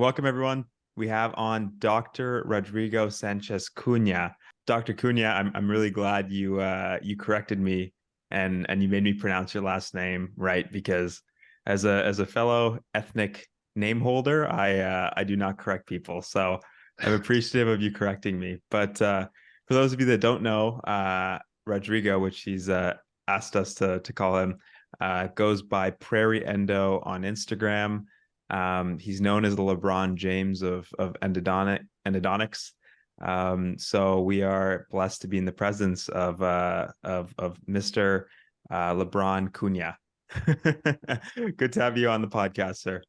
Welcome, everyone. We have on Dr. Rodrigo Sanchez Cunha. Dr. Cunha, I'm really glad you corrected me and you made me pronounce your last name right, because as a fellow ethnic name holder, I do not correct people. So I'm appreciative of you correcting me. But for those of you that don't know, Rodrigo, which he's asked us to call him, goes by Prairie Endo on Instagram. He's known as the LeBron James of endodontics. So we are blessed to be in the presence of Mr. LeBron Cunha. Good to have you on the podcast, sir.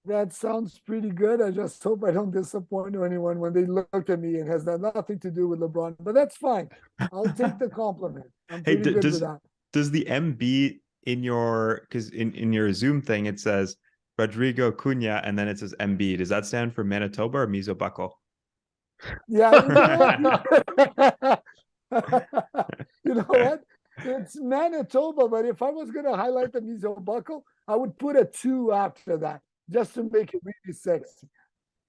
That sounds pretty good. I just hope I don't disappoint anyone when they look at me and has nothing to do with LeBron, but that's fine. I'll take the compliment. I'm Hey, pretty good with that. does the MB in your, because in your Zoom thing it says Rodrigo Cunha and then it says MB. Does that stand for Manitoba or Miso Buckle? Yeah, you know what? It's Manitoba, but if I was going to highlight the Miso Buckle, I would put a 2 after that, just to make it really sexy.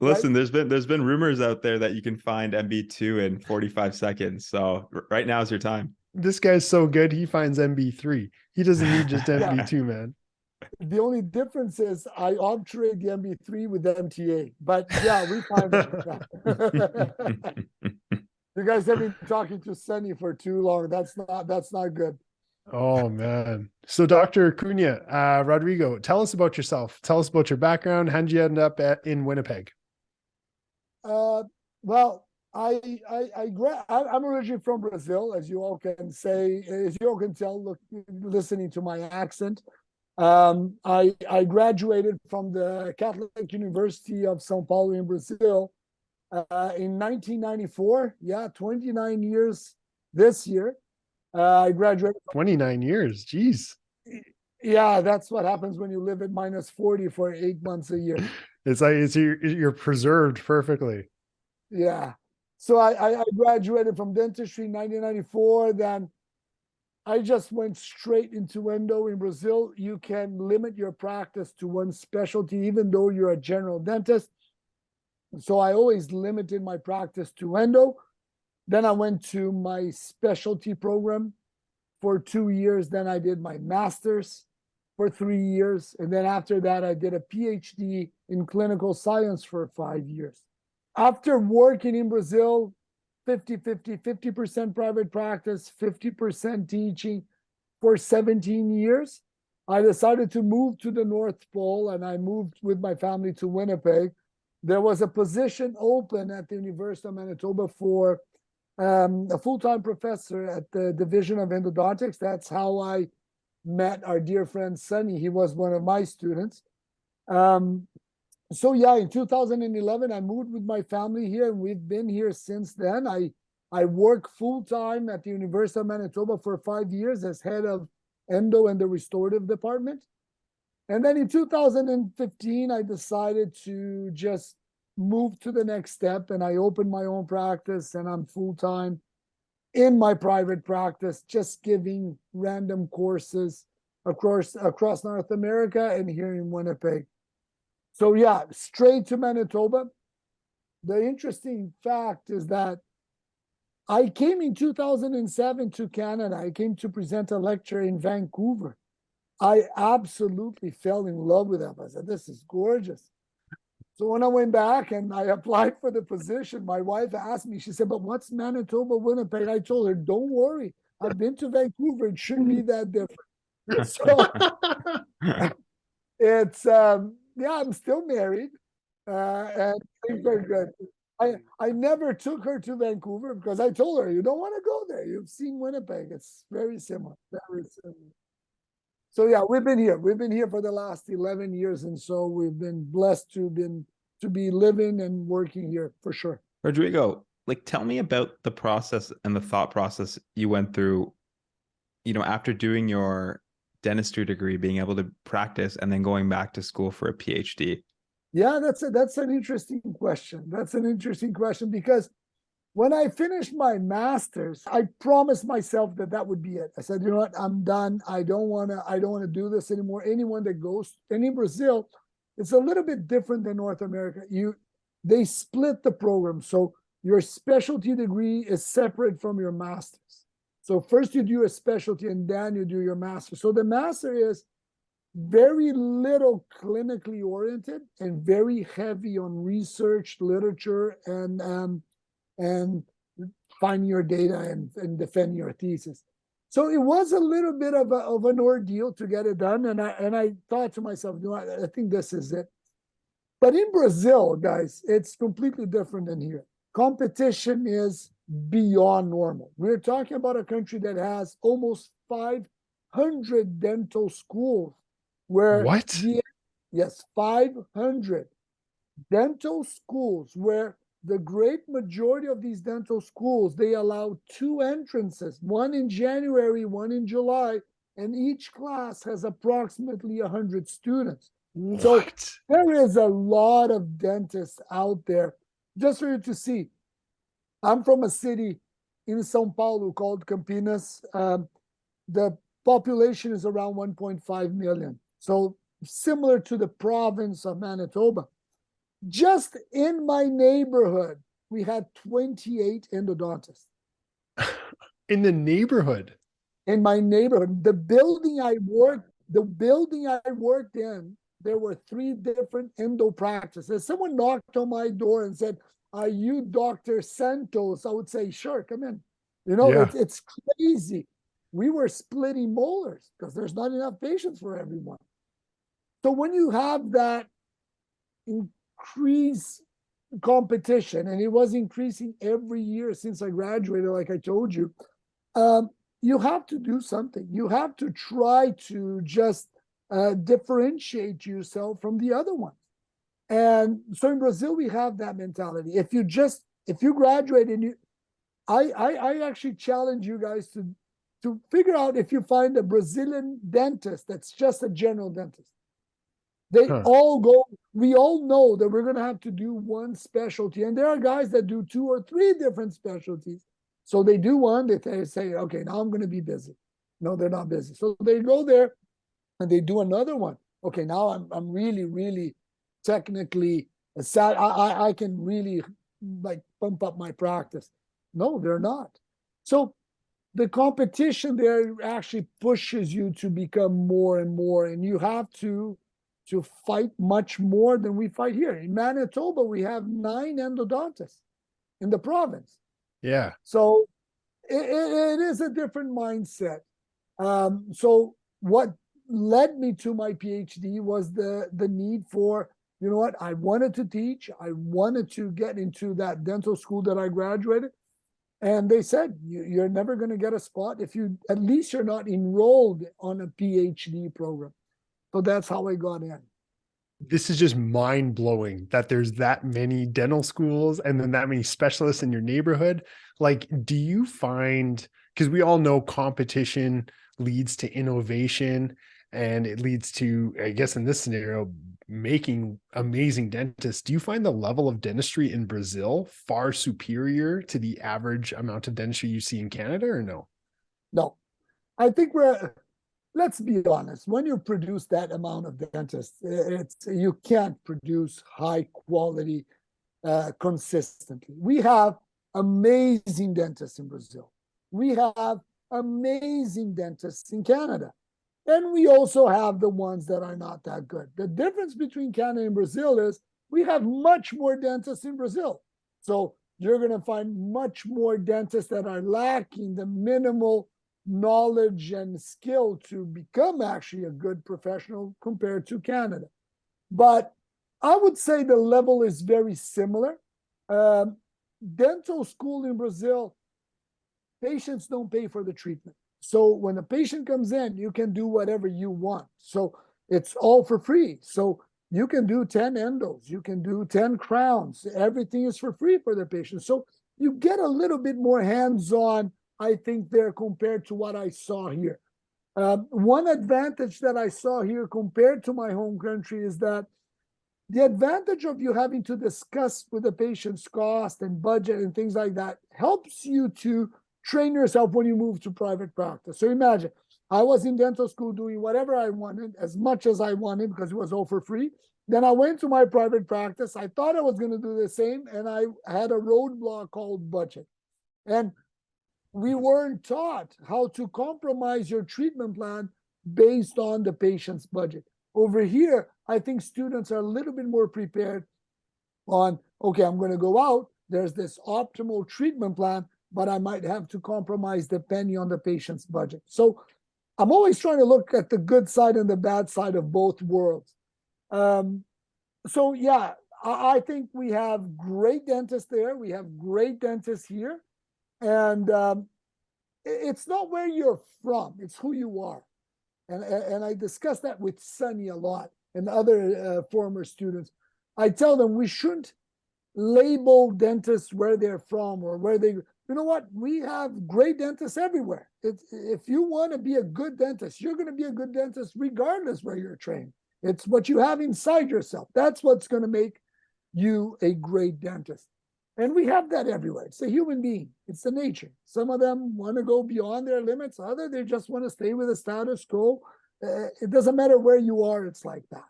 Listen, right? there's been rumors out there that you can find MB2 in 45 seconds. So right now is your time. This guy's so good, he finds MB3. He doesn't need just MB2, man. The only difference is I obturate the MB3 with the MTA. But yeah, we find it. You guys have been talking to Sunny for too long. That's not good. Oh man. So Dr. Cunha, Rodrigo, tell us about yourself. Tell us about your background. How did you end up in Winnipeg? Well, I'm originally from Brazil, as you all can tell, listening to my accent. I graduated from the Catholic University of Sao Paulo in Brazil in 1994. Yeah, 29 years this year. I graduated. 29 years, geez. Yeah, that's what happens when you live at -40 for 8 months a year. It's like you're preserved perfectly. Yeah. So I graduated from dentistry in 1994. Then I just went straight into endo. In Brazil, you can limit your practice to one specialty, even though you're a general dentist. So I always limited my practice to endo. Then I went to my specialty program for 2 years. Then I did my master's for 3 years. And then after that, I did a Ph.D. in clinical science for 5 years. After working in Brazil, 50% private practice, 50% teaching for 17 years, I decided to move to the North Pole, and I moved with my family to Winnipeg. There was a position open at the University of Manitoba for a full-time professor at the Division of Endodontics. That's how I met our dear friend Sunny. He was one of my students. So yeah, in 2011, I moved with my family here, and we've been here since then. I work full-time at the University of Manitoba for 5 years as head of endo and the restorative department. And then in 2015, I decided to just move to the next step, and I opened my own practice, and I'm full-time in my private practice, just giving random courses across North America and here in Winnipeg. So yeah, straight to Manitoba. The interesting fact is that I came in 2007 to Canada. I came to present a lecture in Vancouver. I absolutely fell in love with that. I said, this is gorgeous. So when I went back and I applied for the position, my wife asked me, she said, but what's Manitoba, Winnipeg? I told her, don't worry. I've been to Vancouver. It shouldn't be that different. So it's, yeah, I'm still married, and things are good. I never took her to Vancouver because I told her, you don't want to go there. You've seen Winnipeg. It's very similar, very similar. So yeah, we've been here. We've been here for the last 11 years, and so we've been blessed to be living and working here for sure. Rodrigo, like, tell me about the process and the thought process you went through, after doing your dentistry degree, being able to practice and then going back to school for a PhD. Yeah, that's an interesting question. That's an interesting question because when I finished my master's, I promised myself that would be it. I said, you know what, I'm done. I don't want to do this anymore. Anyone that goes, and in Brazil, it's a little bit different than North America. They split the program. So your specialty degree is separate from your master's. So first you do a specialty and then you do your master. So the master is very little clinically oriented and very heavy on research, literature, and finding your data and defending your thesis. So it was a little bit of an ordeal to get it done. And I thought to myself, no, I think this is it. But in Brazil, guys, it's completely different than here. Competition is beyond normal. We're talking about a country that has almost 500 dental schools where What? Yes, 500 dental schools where the great majority of these dental schools, they allow 2 entrances, one in January, one in July, and each class has approximately 100 students. What? So there is a lot of dentists out there. Just for you to see, I'm from a city in Sao Paulo called Campinas. The population is around 1.5 million. So similar to the province of Manitoba. Just in my neighborhood, we had 28 endodontists. In the neighborhood? In my neighborhood. The building I worked in, there were 3 different endo practices. Someone knocked on my door and said, "Are you Dr. Santos?" I would say, "Sure, come in." You know, Yeah. it's crazy. We were splitting molars because there's not enough patients for everyone. So when you have that increased competition, and it was increasing every year since I graduated, like I told you, you have to do something. You have to try to just differentiate yourself from the other ones. And so in Brazil, we have that mentality. If you graduate and I actually challenge you guys to figure out if you find a Brazilian dentist that's just a general dentist. They all go, we all know that we're going to have to do one specialty. And there are guys that do 2 or 3 different specialties. So they do one, they say, okay, now I'm going to be busy. No, they're not busy. So they go there and they do another one. Okay, now I'm really, really technically sad. I can really like pump up my practice. No, they're not. So the competition there actually pushes you to become more and more, and you have to fight much more than we fight here. In Manitoba, we have 9 endodontists in the province. Yeah. So it is a different mindset. So what led me to my PhD was the need for, you know what, I wanted to teach. I wanted to get into that dental school that I graduated. And they said, you're never going to get a spot if at least you're not enrolled on a PhD program. So that's how I got in. This is just mind blowing that there's that many dental schools and then that many specialists in your neighborhood. Like, do you find, because we all know competition leads to innovation and it leads to, I guess in this scenario, making amazing dentists. Do you find the level of dentistry in Brazil far superior to the average amount of dentistry you see in Canada, or no? No, I think let's be honest, when you produce that amount of dentists, you can't produce high quality consistently. We have amazing dentists in Brazil. We have amazing dentists in Canada. And we also have the ones that are not that good. The difference between Canada and Brazil is we have much more dentists in Brazil. So you're going to find much more dentists that are lacking the minimal knowledge and skill to become actually a good professional compared to Canada. But I would say the level is very similar. Dental school in Brazil, patients don't pay for the treatment. So when a patient comes in, you can do whatever you want. So it's all for free. So you can do 10 endos, you can do 10 crowns. Everything is for free for the patient. So you get a little bit more hands-on, I think, there compared to what I saw here. One advantage that I saw here compared to my home country is that the advantage of you having to discuss with the patient's cost and budget and things like that helps you to train yourself when you move to private practice. So imagine, I was in dental school doing whatever I wanted, as much as I wanted, because it was all for free. Then I went to my private practice. I thought I was going to do the same, and I had a roadblock called budget. And we weren't taught how to compromise your treatment plan based on the patient's budget. Over here, I think students are a little bit more prepared on, okay, I'm going to go out. There's this optimal treatment plan, but I might have to compromise depending on the patient's budget. So I'm always trying to look at the good side and the bad side of both worlds. So yeah, I think we have great dentists there. We have great dentists here. And it's not where you're from, it's who you are. And I discuss that with Sunny a lot and other former students. I tell them we shouldn't label dentists where they're from or where they, you know what, we have great dentists everywhere. If you want to be a good dentist, you're going to be a good dentist regardless where you're trained. It's what you have inside yourself. That's what's going to make you a great dentist. And we have that everywhere. It's a human being. It's the nature. Some of them want to go beyond their limits. Others, they just want to stay with the status quo. It doesn't matter where you are. It's like that.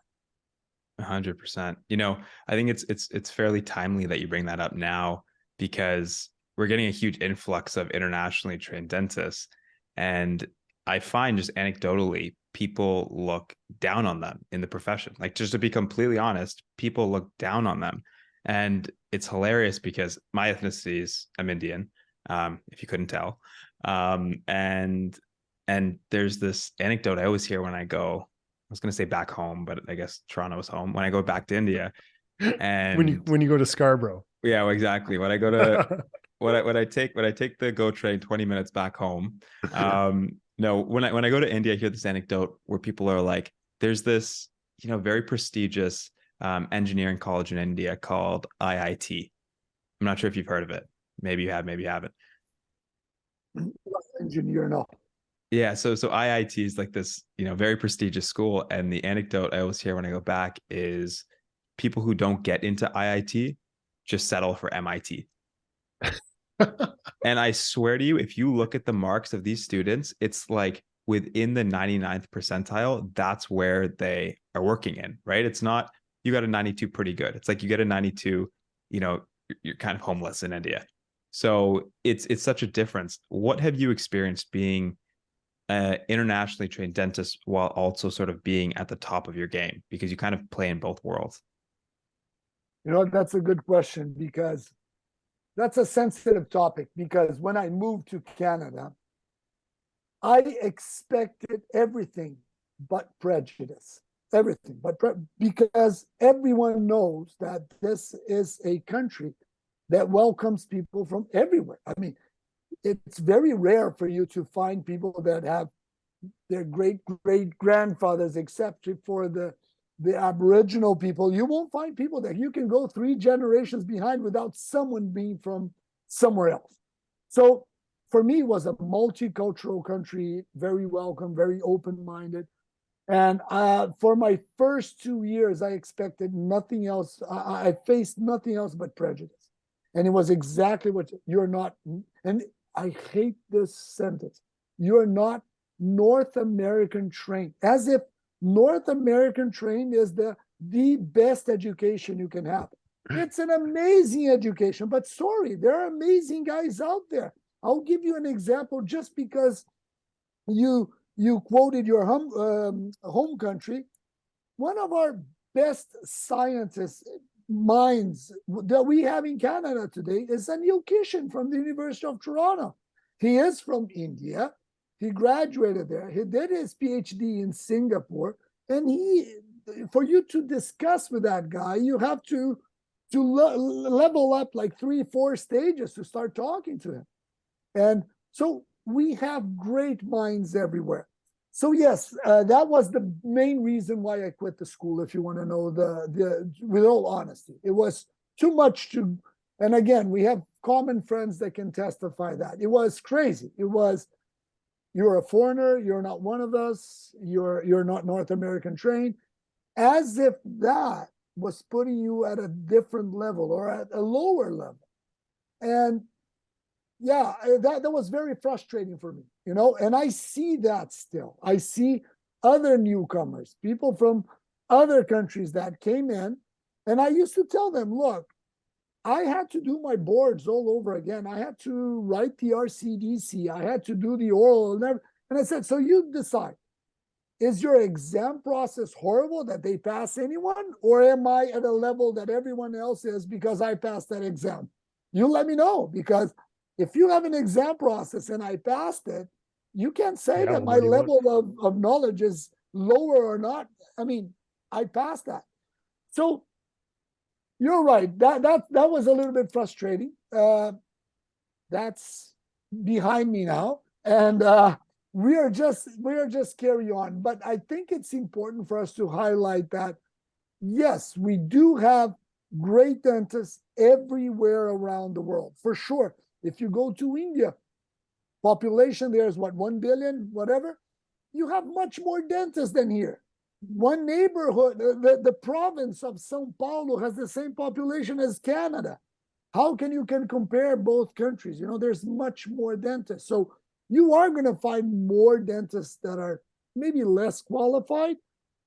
100%. You know, I think it's fairly timely that you bring that up now, because we're getting a huge influx of internationally trained dentists. And I find, just anecdotally, people look down on them in the profession. Like, just to be completely honest, people look down on them. And it's hilarious because my ethnicity is, I'm Indian, if you couldn't tell. And there's this anecdote I always hear when I go, I was going to say back home, but I guess Toronto is home. When I go back to India, and when you go to Scarborough. Yeah, well, exactly. When I go to when I take the GO train 20 minutes back home. No, when I go to India, I hear this anecdote where people are like, there's this, you know, very prestigious engineering college in India called IIT. I'm not sure if you've heard of it. Maybe you have, maybe you haven't. Engineer, no. Yeah, so IIT is like this, you know, very prestigious school. And the anecdote I always hear when I go back is people who don't get into IIT just settle for MIT. And I swear to you, if you look at the marks of these students, it's like within the 99th percentile, that's where they are working in, right? It's not, you got a 92 pretty good. It's like you get a 92, you know, you're kind of homeless in India. So it's such a difference. What have you experienced being internationally trained dentist while also sort of being at the top of your game, because you kind of play in both worlds? You know, that's a good question, because that's a sensitive topic. Because when I moved to Canada, I expected everything but prejudice, everything but because everyone knows that this is a country that welcomes people from everywhere. I mean, it's very rare for you to find people that have their great-great-grandfathers, except for the Aboriginal people. You won't find people that you can go 3 generations behind without someone being from somewhere else. So for me, it was a multicultural country, very welcome, very open-minded. And for my first 2 years, I expected nothing else. I faced nothing else but prejudice. And it was exactly what you're not. And I hate this sentence. You're not North American trained, as if North American trained is the best education you can have. It's an amazing education, but sorry, there are amazing guys out there. I'll give you an example, just because you quoted your home country. One of our best scientists minds that we have in Canada today is Anil Kishan from the University of Toronto. He is from India. He graduated there. He did his Ph.D. in Singapore. And for you to discuss with that guy, you have to level up like 3-4 stages to start talking to him. And so we have great minds everywhere. So yes, that was the main reason why I quit the school, if you want to know with all honesty. It was too much to, and again, we have common friends that can testify that. It was crazy. It was, you're a foreigner, you're not one of us, you're not North American trained, as if that was putting you at a different level or at a lower level. And yeah, that was very frustrating for me, you know, and I see that still. I see other newcomers, people from other countries that came in, and I used to tell them, look, I had to do my boards all over again. I had to write the RCDC. I had to do the oral and everything. And I said, so you decide. Is your exam process horrible that they pass anyone? Or am I at a level that everyone else is because I passed that exam? You let me know, because if you have an exam process and I passed it, you can't say that my level of knowledge is lower or not. I mean, I passed that. So you're right. That was a little bit frustrating. That's behind me now. And we are just carry on. But I think it's important for us to highlight that, yes, we do have great dentists everywhere around the world, for sure. If you go to India, population there is what, 1 billion, whatever. You have much more dentists than here. One neighborhood, the province of Sao Paulo has the same population as Canada. How can you compare both countries? You know, there's much more dentists. So you are going to find more dentists that are maybe less qualified,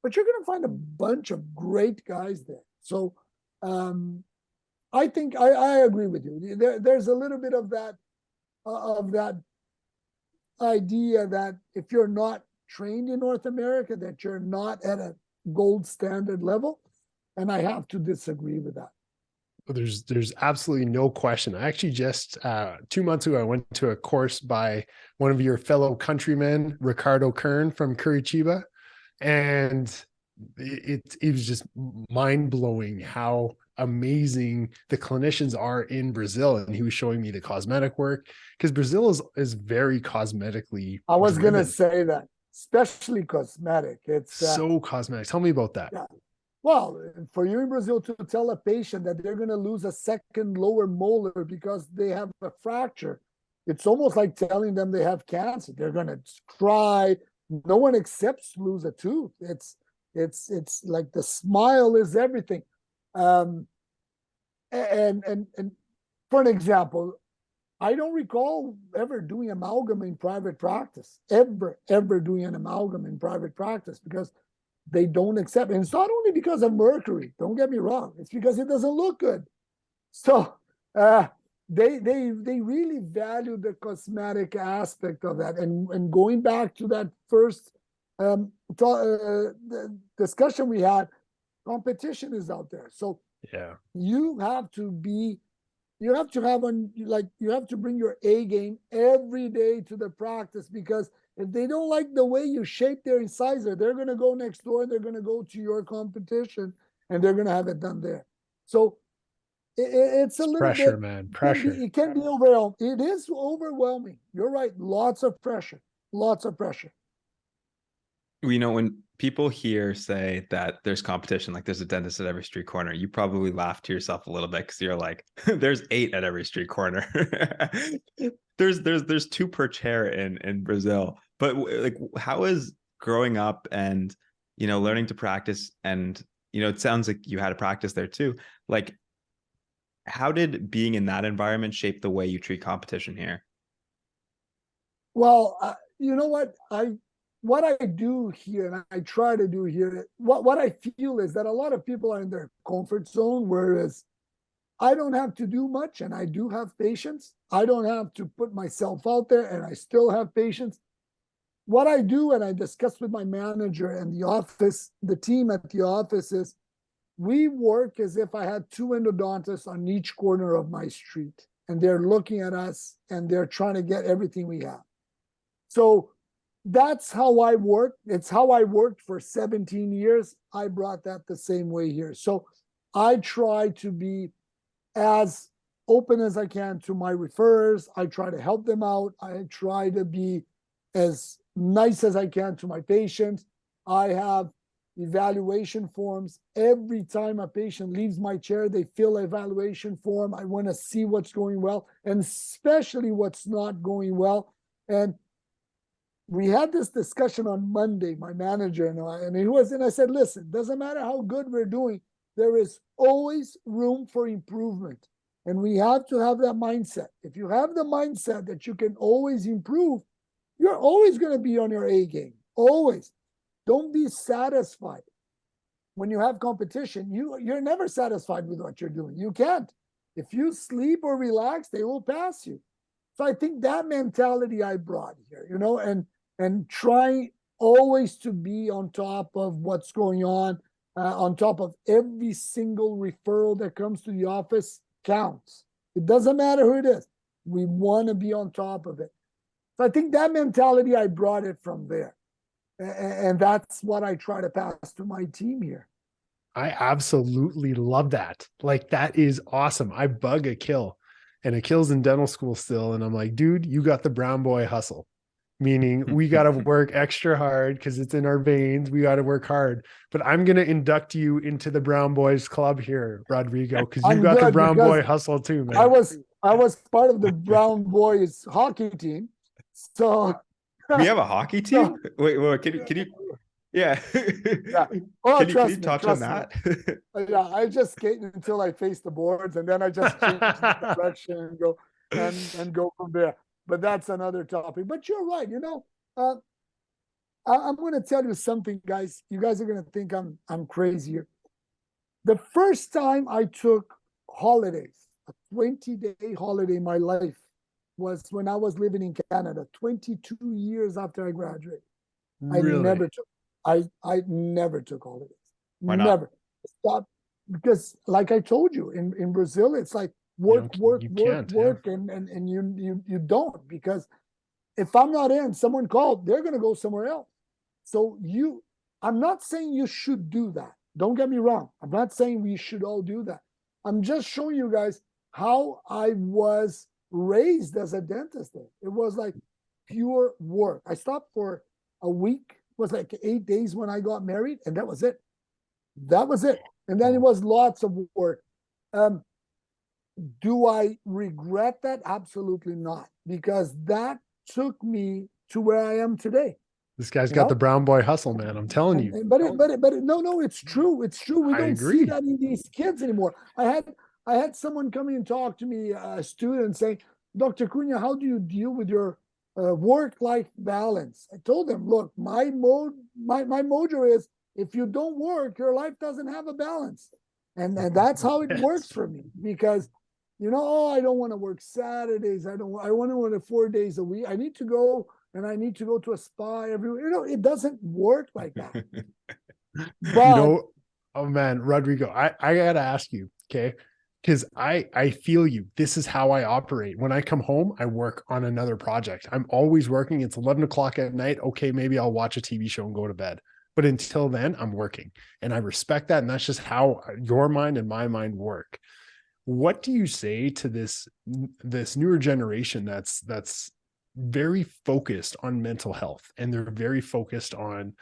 but you're going to find a bunch of great guys there. So I think I agree with you. There's a little bit of that idea that if you're not trained in North America, that you're not at a gold standard level, and I have to disagree with that. There's absolutely no question. I actually just 2 months ago, I went to a course by one of your fellow countrymen, Ricardo Kern from Curitiba, and it was just mind-blowing how amazing the clinicians are in Brazil. And he was showing me the cosmetic work, because Brazil is very cosmetically I was driven. going to say that, especially cosmetic. It's so cosmetic. Tell me about that. Yeah. Well, for you in Brazil to tell a patient that they're going to lose a second lower molar because they have a fracture, it's almost like telling them they have cancer. They're going to cry. No one accepts to lose a tooth. It's like the smile is everything. And for an example, I don't recall ever doing amalgam in private practice, ever doing an amalgam in private practice, because they don't accept it. And it's not only because of mercury, don't get me wrong, it's because it doesn't look good. So they really value the cosmetic aspect of that. And going back to that first discussion we had, competition is out there. So yeah, you have to bring your A game every day to the practice, because if they don't like the way you shape their incisor, they're going to go next door and they're going to go to your competition and they're going to have it done there. So it's a little pressure, bit, man. Pressure. It can be overwhelming. It is overwhelming. You're right. Lots of pressure. Lots of pressure. You know, when people here say that there's competition, like there's a dentist at every street corner, you probably laugh to yourself a little bit, because you're like, there's 8 at every street corner. there's 2 per chair in Brazil. But like, how is growing up and, you know, learning to practice, and, you know, it sounds like you had a practice there too. Like, how did being in that environment shape the way you treat competition here? Well, you know what I do here, and I try to do here, what I feel is that a lot of people are in their comfort zone, whereas I don't have to do much, and I do have patience. I don't have to put myself out there, and I still have patience. What I do, and I discuss with my manager and the team at the office, is we work as if I had 2 endodontists on each corner of my street, and they're looking at us and they're trying to get everything we have. So that's how I work. It's how I worked for 17 years. I brought that the same way here. So I try to be as open as I can to my referrers. I try to help them out. I try to be as nice as I can to my patients. I have evaluation forms. Every time a patient leaves my chair, they fill an evaluation form. I want to see what's going well, and especially what's not going well. And we had this discussion on Monday, my manager and I, and I said, listen, doesn't matter how good we're doing, there is always room for improvement. And we have to have that mindset. If you have the mindset that you can always improve, you're always going to be on your A game. Always. Don't be satisfied. when you have competition, you're never satisfied with what you're doing. You can't. If you sleep or relax, they will pass you. So I think that mentality I brought here, and try always to be on top of what's going on top of every single referral that comes to the office counts. It doesn't matter who it is. We want to be on top of it. So I think that mentality, I brought it from there. And that's what I try to pass to my team here. I absolutely love that. Like, that is awesome. I bug Akil, and Akil's in dental school still. And I'm like, dude, you got the brown boy hustle, meaning we got to work extra hard because it's in our veins. We got to work hard. But I'm going to induct you into the brown boys club here, Rodrigo, because you got the brown boy hustle too, man. I was part of the brown boys hockey team. So we have a hockey team? Wait, can you yeah. Yeah. Oh, can you touch on that? Yeah, I just skate until I face the boards, and then I just change the direction and go and go from there. But that's another topic. But you're right. I'm going to tell you something, guys. You guys are going to think I'm crazy here. The first time I took holidays, a 20-day holiday in my life, was when I was living in Canada, 22 years after I graduated. Really? I never took holidays. Why not? Never. Stop. Because like I told you, in Brazil, it's like work, and you don't, because if I'm not in, someone called, they're gonna go somewhere else. So I'm not saying you should do that. Don't get me wrong. I'm not saying we should all do that. I'm just showing you guys how I was raised as a dentist. It was like pure work. I stopped for a week. It was like 8 days when I got married, and that was it. And then it was lots of work. Do I regret that? Absolutely not, because that took me to where I am today. This guy's got the brown boy hustle, man. I'm telling you. But no, it's true. It's true. We don't see that in these kids anymore. I had someone come in and talk to me, a student, saying, Dr. Cunha, how do you deal with your work-life balance? I told them, look, my mojo is, if you don't work, your life doesn't have a balance. And that's how it works for me, because, I don't want to work Saturdays. I want to work 4 days a week. I need to go, and I need to go to a spa every, it doesn't work like that. But, oh man, Rodrigo, I got to ask you, okay? Because I feel you. This is how I operate. When I come home, I work on another project. I'm always working. It's 11 o'clock at night. Okay, maybe I'll watch a TV show and go to bed. But until then, I'm working. And I respect that. And that's just how your mind and my mind work. What do you say to this newer generation that's very focused on mental health, and they're very focused on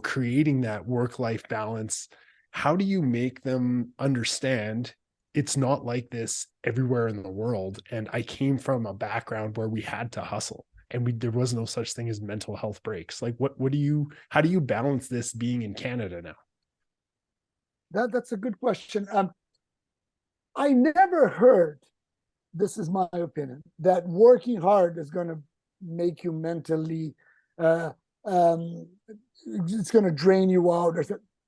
creating that work-life balance? How do you make them understand it's not like this everywhere in the world? And I came from a background where we had to hustle, and there was no such thing as mental health breaks. Like, how do you balance this being in Canada now? That's a good question. I never heard, this is my opinion, that working hard is going to make you mentally, it's going to drain you out.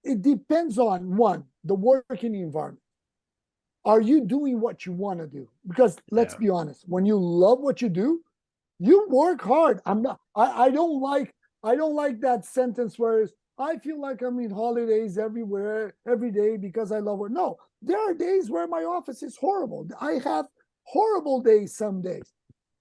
It depends on, one, the working environment. Are you doing what you want to do? Because let's be honest, when you love what you do, you work hard. I don't like that sentence where I feel like I'm in holidays everywhere, every day because I love it. No, there are days where my office is horrible. I have horrible days some days.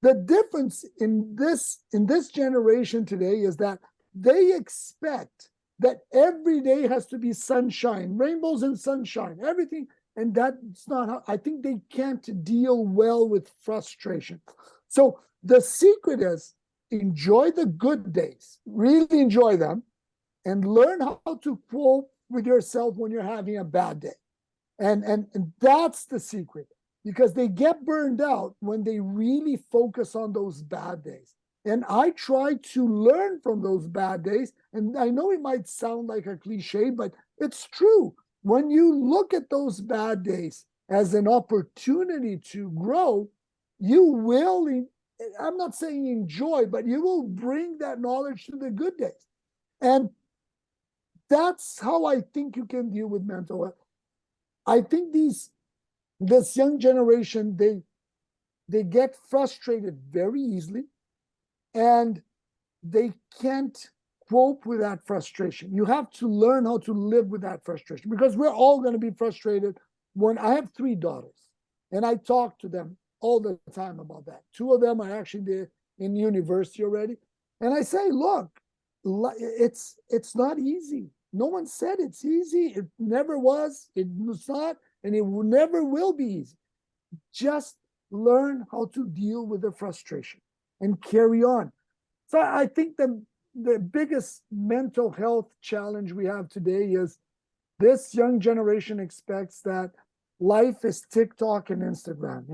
The difference in this generation today is that they expect that every day has to be sunshine, rainbows and sunshine, everything. And that's not how, I think they can't deal well with frustration. So the secret is, enjoy the good days, really enjoy them, and learn how to cope with yourself when you're having a bad day. And that's the secret, because they get burned out when they really focus on those bad days. And I try to learn from those bad days. And I know it might sound like a cliche, but it's true. When you look at those bad days as an opportunity to grow, you will, I'm not saying enjoy, but you will bring that knowledge to the good days. And that's how I think you can deal with mental health. I think this young generation, they get frustrated very easily, and they can't cope with that frustration. You have to learn how to live with that frustration, because we're all going to be frustrated. When I have 3 daughters, and I talk to them all the time about that. 2 of them are actually in university already. And I say, look, it's not easy. No one said it's easy. It never was. It was not, and it never will be easy. Just learn how to deal with the frustration and carry on. So I think the biggest mental health challenge we have today is this young generation expects that life is TikTok and Instagram.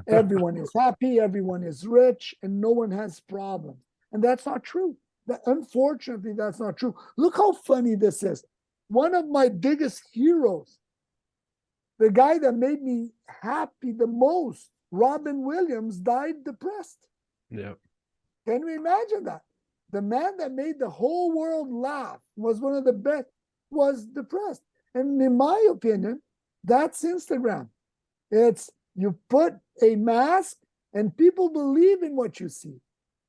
Everyone is happy, everyone is rich, and no one has problems. And that's not true. Unfortunately, that's not true. Look how funny this is. One of my biggest heroes, the guy that made me happy the most, Robin Williams, died depressed. Yeah. Can you imagine that? The man that made the whole world laugh, was one of the best, was depressed. And in my opinion, that's Instagram. It's, you put a mask and people believe in what you see.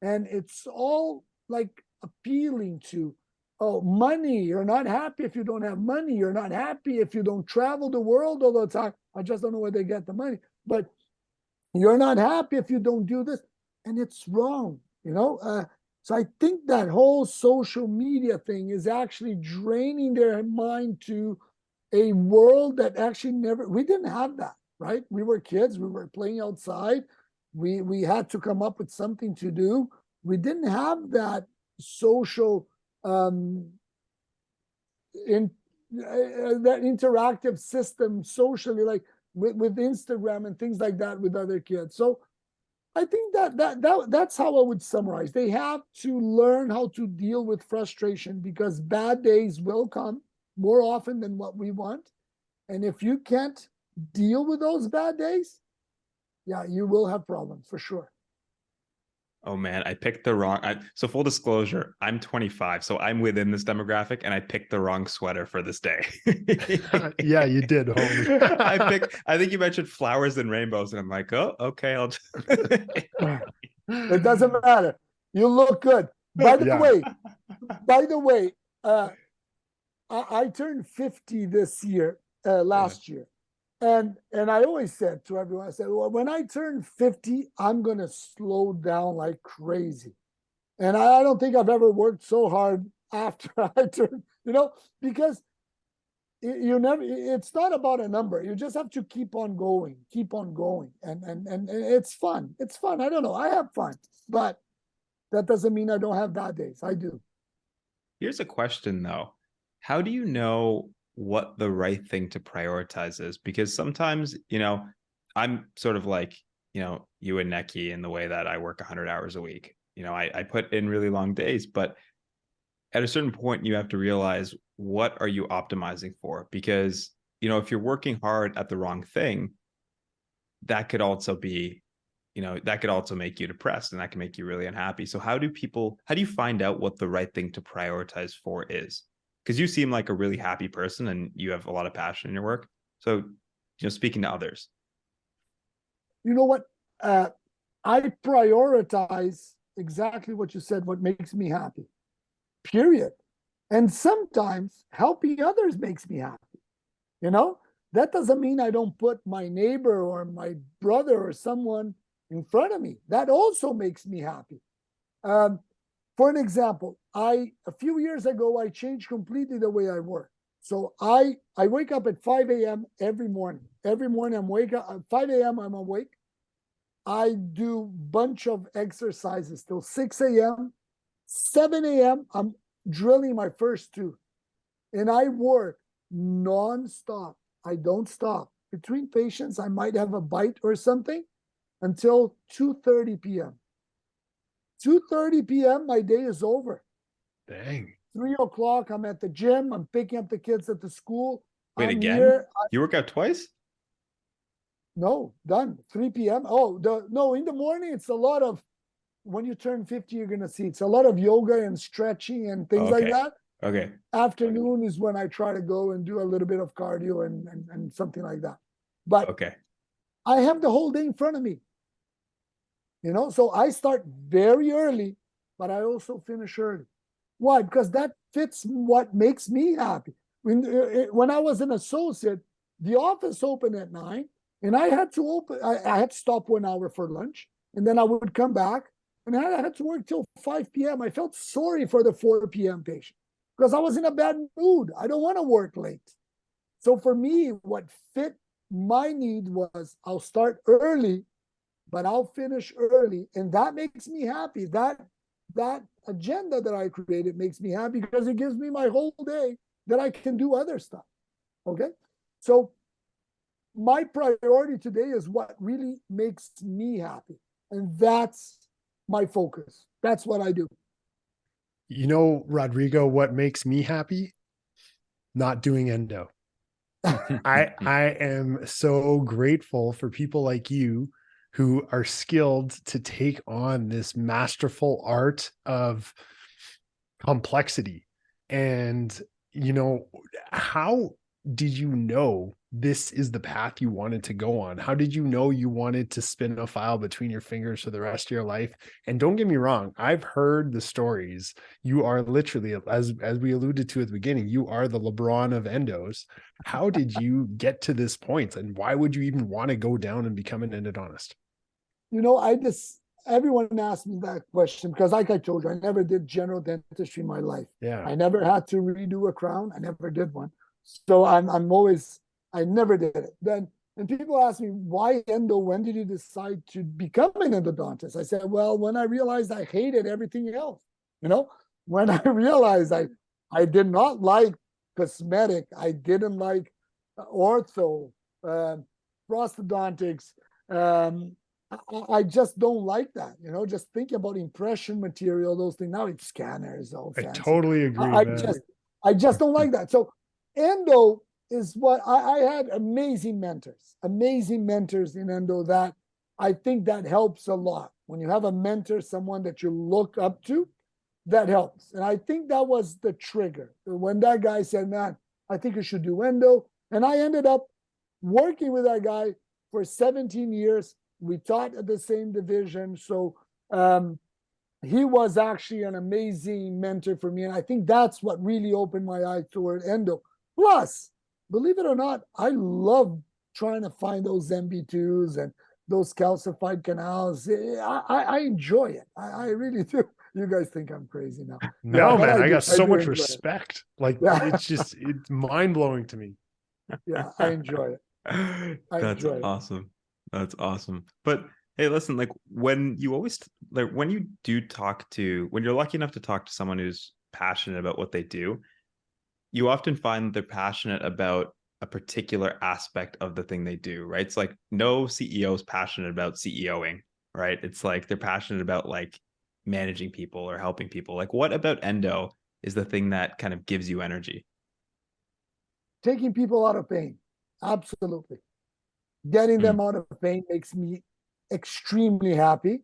And it's all like appealing to, oh, money. You're not happy if you don't have money. You're not happy if you don't travel the world all the time. I just don't know where they get the money. But you're not happy if you don't do this. And it's wrong, So I think that whole social media thing is actually draining their mind to a world that actually we didn't have that, right? We were kids, we were playing outside. We had to come up with something to do. We didn't have that social, that interactive system socially, like with Instagram and things like that with other kids. So I think that's how I would summarize. They have to learn how to deal with frustration, because bad days will come more often than what we want. And if you can't deal with those bad days, yeah, you will have problems for sure. Oh man, I picked the wrong. So full disclosure, I'm 25, so I'm within this demographic, and I picked the wrong sweater for this day. Yeah, you did, homie. I think you mentioned flowers and rainbows, and I'm like, oh, okay, I'll. It doesn't matter. You look good. By the way, I turned 50 this year, last year. And I always said to everyone, I said, well, when I turn 50, I'm going to slow down like crazy. And I don't think I've ever worked so hard after I turned, because it's not about a number. You just have to keep on going. And it's fun. It's fun. I don't know. I have fun, but that doesn't mean I don't have bad days. I do. Here's a question though. How do you know what the right thing to prioritize is? Because sometimes, I'm sort of like, you and Neki in the way that I work 100 hours a week. I put in really long days, but at a certain point, you have to realize, what are you optimizing for? Because, if you're working hard at the wrong thing, that could also be, that could also make you depressed, and that can make you really unhappy. So how do you find out what the right thing to prioritize for is? Because you seem like a really happy person and you have a lot of passion in your work. So, speaking to others. You know what? I prioritize exactly what you said, what makes me happy, period. And sometimes helping others makes me happy. That doesn't mean I don't put my neighbor or my brother or someone in front of me. That also makes me happy. For an example, a few years ago, I changed completely the way I work. So I wake up at 5 a.m. every morning. Every morning I'm wake up at 5 a.m. I'm awake. I do a bunch of exercises till 6 a.m. 7 a.m. I'm drilling my first tooth. And I work nonstop. I don't stop. Between patients, I might have a bite or something until 2:30 p.m. 2:30 p.m., my day is over. Dang. 3 o'clock, I'm at the gym. I'm picking up the kids at the school. Wait, I'm again? here. You work out twice? No, done. 3 p.m. Oh, no, in the morning, it's a lot of, when you turn 50, you're going to see it's a lot of yoga and stretching and things like that. Okay. Afternoon is when I try to go and do a little bit of cardio and something like that. But Okay. I have the whole day in front of me. So I start very early, but I also finish early. Why? Because that fits what makes me happy. When I was an associate, the office opened at 9, and I had to stop 1 hour for lunch, and then I would come back, and I had to work till 5 p.m. I felt sorry for the 4 p.m. patient because I was in a bad mood. I don't want to work late. So for me, what fit my need was I'll start early, but I'll finish early, and that makes me happy. That agenda that I created makes me happy because it gives me my whole day that I can do other stuff. Okay, so my priority today is what really makes me happy, and that's my focus. That's what I do. Rodrigo, what makes me happy? Not doing endo. I am so grateful for people like you who are skilled to take on this masterful art of complexity. And, how did you know this is the path you wanted to go on? How did you know you wanted to spin a file between your fingers for the rest of your life? And don't get me wrong, I've heard the stories. You are literally, as we alluded to at the beginning, you are the LeBron of endos. How did you get to this point? And why would you even want to go down and become an endodontist? Everyone asks me that question because, like I told you, I never did general dentistry in my life. Yeah. I never had to redo a crown. I never did one. So I never did it. Then, and people ask me, why endo? When did you decide to become an endodontist? I said, well, when I realized I hated everything else, when I realized I did not like cosmetic, I didn't like ortho, prosthodontics, I just don't like that, just thinking about impression material, those things. Now it's scanners, all fancy. I totally agree, I just don't like that. So endo is what I had amazing mentors in endo that I think that helps a lot. When you have a mentor, someone that you look up to, that helps. And I think that was the trigger. When that guy said, man, I think you should do endo. And I ended up working with that guy for 17 years. We taught at the same division. So he was actually an amazing mentor for me. And I think that's what really opened my eyes toward endo. Plus, believe it or not, I love trying to find those MB2s and those calcified canals. I enjoy it. I really do. You guys think I'm crazy now. No, man, I got so much enjoy respect. It's mind blowing to me. Yeah, I enjoy it. That's awesome. That's awesome. But hey, listen, when you're lucky enough to talk to someone who's passionate about what they do, you often find they're passionate about a particular aspect of the thing they do, right? It's like no CEO is passionate about CEOing, right? It's like they're passionate about managing people or helping people. What about endo is the thing that kind of gives you energy? Taking people out of pain. Absolutely. Getting them out of pain makes me extremely happy.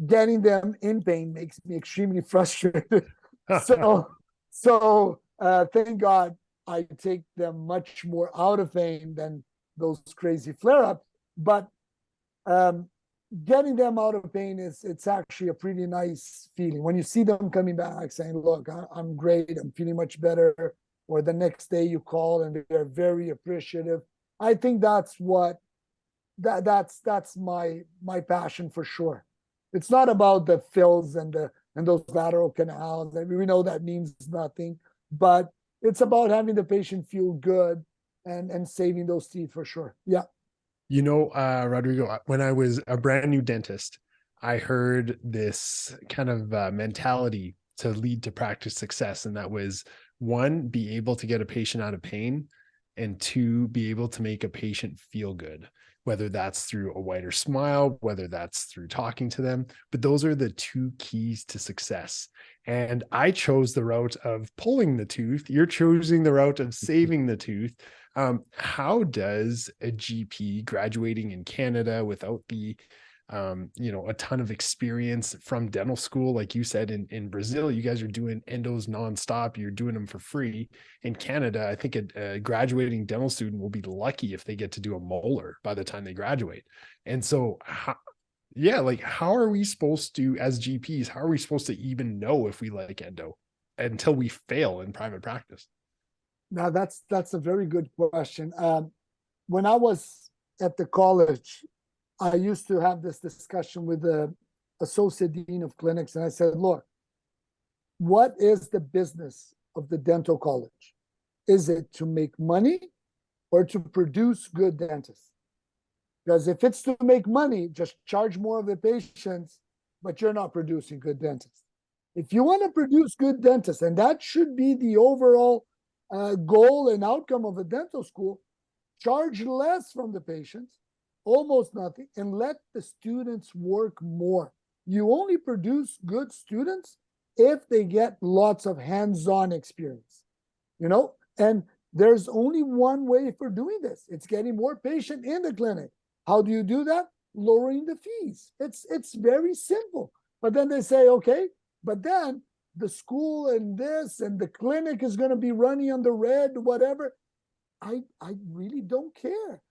Getting them in pain makes me extremely frustrated. So thank God I take them much more out of pain than those crazy flare-ups. But getting them out of pain it's actually a pretty nice feeling. When you see them coming back saying, look, I'm great, I'm feeling much better, or the next day you call and they're very appreciative. I think that's my passion for sure. It's not about the fills and those lateral canals. I mean, we know that means nothing, but it's about having the patient feel good and saving those teeth for sure. Yeah. Rodrigo, when I was a brand new dentist, I heard this kind of mentality to lead to practice success. And that was 1, be able to get a patient out of pain, and 2, be able to make a patient feel good, whether that's through a wider smile, whether that's through talking to them. But those are the 2 keys to success. And I chose the route of pulling the tooth. You're choosing the route of saving the tooth. How does a GP graduating in Canada without the a ton of experience from dental school. Like you said, in Brazil, you guys are doing endos nonstop. You're doing them for free. In Canada, I think a graduating dental student will be lucky if they get to do a molar by the time they graduate. And so, how are we supposed to, as GPs, how are we supposed to even know if we like endo until we fail in private practice? Now that's a very good question. When I was at the college, I used to have this discussion with the associate dean of clinics, and I said, look, what is the business of the dental college? Is it to make money or to produce good dentists? Because if it's to make money, just charge more of the patients, but you're not producing good dentists. If you want to produce good dentists, and that should be the overall goal and outcome of a dental school, charge less from the patients, almost nothing, and let the students work more. You only produce good students if they get lots of hands-on experience, and there's only one way for doing this. It's getting more patient in the clinic. How do you do that? Lowering the fees. It's very simple. But then they say, okay, but then the school and this and the clinic is going to be running on the red, whatever. I really don't care.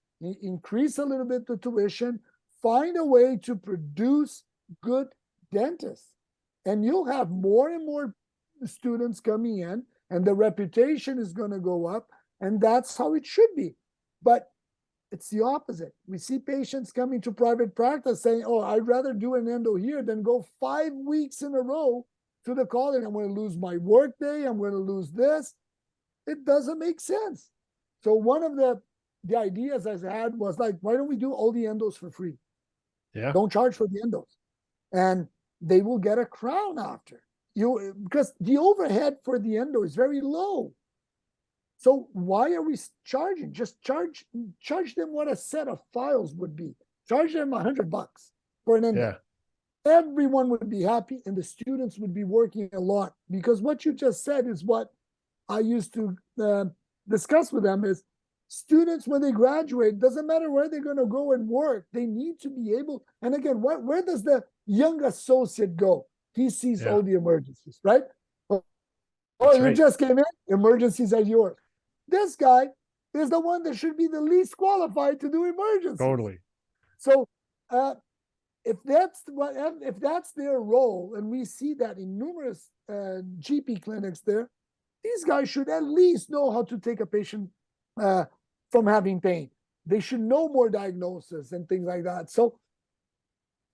Increase a little bit the tuition, find a way to produce good dentists, and you'll have more and more students coming in, and the reputation is going to go up, and that's how it should be. But it's the opposite. We see patients coming to private practice saying, oh, I'd rather do an endo here than go 5 weeks in a row to the college. I'm going to lose my work day. I'm going to lose this. It doesn't make sense. So one of the ideas I had was like, why don't we do all the endos for free? Yeah. Don't charge for the endos. And they will get a crown after. Because the overhead for the endo is very low. So why are we charging? Just charge them what a set of files would be. Charge them $100 for an endo. Yeah. Everyone would be happy, and the students would be working a lot. Because what you just said is what I used to discuss with them is students, when they graduate, doesn't matter where they're going to go and work. They need to be able, and again, where does the young associate go? He sees all the emergencies, right? Oh, you just came in, emergencies are yours. This guy is the one that should be the least qualified to do emergencies. Totally. So if that's their role, and we see that in numerous GP clinics there, these guys should at least know how to take a patient from having pain. They should know more diagnosis and things like that. So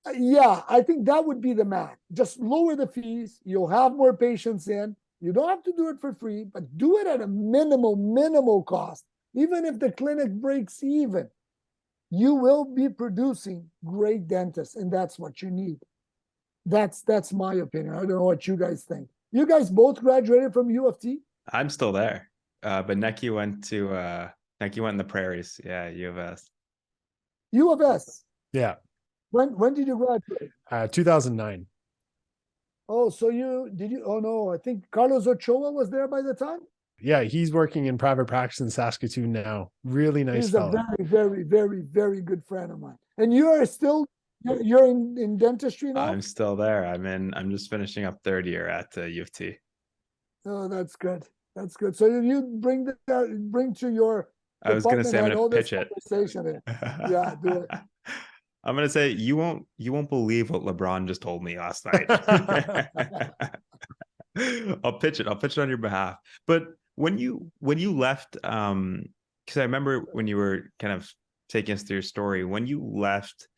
I think that would be the math. Just lower the fees. You'll have more patients in. You don't have to do it for free, but do it at a minimal cost. Even if the clinic breaks even, you will be producing great dentists, and that's what you need. That's my opinion. I don't know what you guys think. You guys both graduated from U of T? I'm still there. But Neki went in the prairies. Yeah, U of S. U of S? Yeah. When did you graduate? 2009. Oh, so oh no, I think Carlos Ochoa was there by the time? Yeah, he's working in private practice in Saskatoon now. Really nice fellow. He's a very, very, very good friend of mine. And you're in dentistry now? I'm still there. I'm just finishing up third year at U of T. Oh, that's good. That's good. So you bring to your I was gonna say I'm gonna pitch it. Yeah, do it. I'm gonna say you won't believe what LeBron just told me last night. I'll pitch it on your behalf. But when you left, because I remember when you were kind of taking us through your story, when you left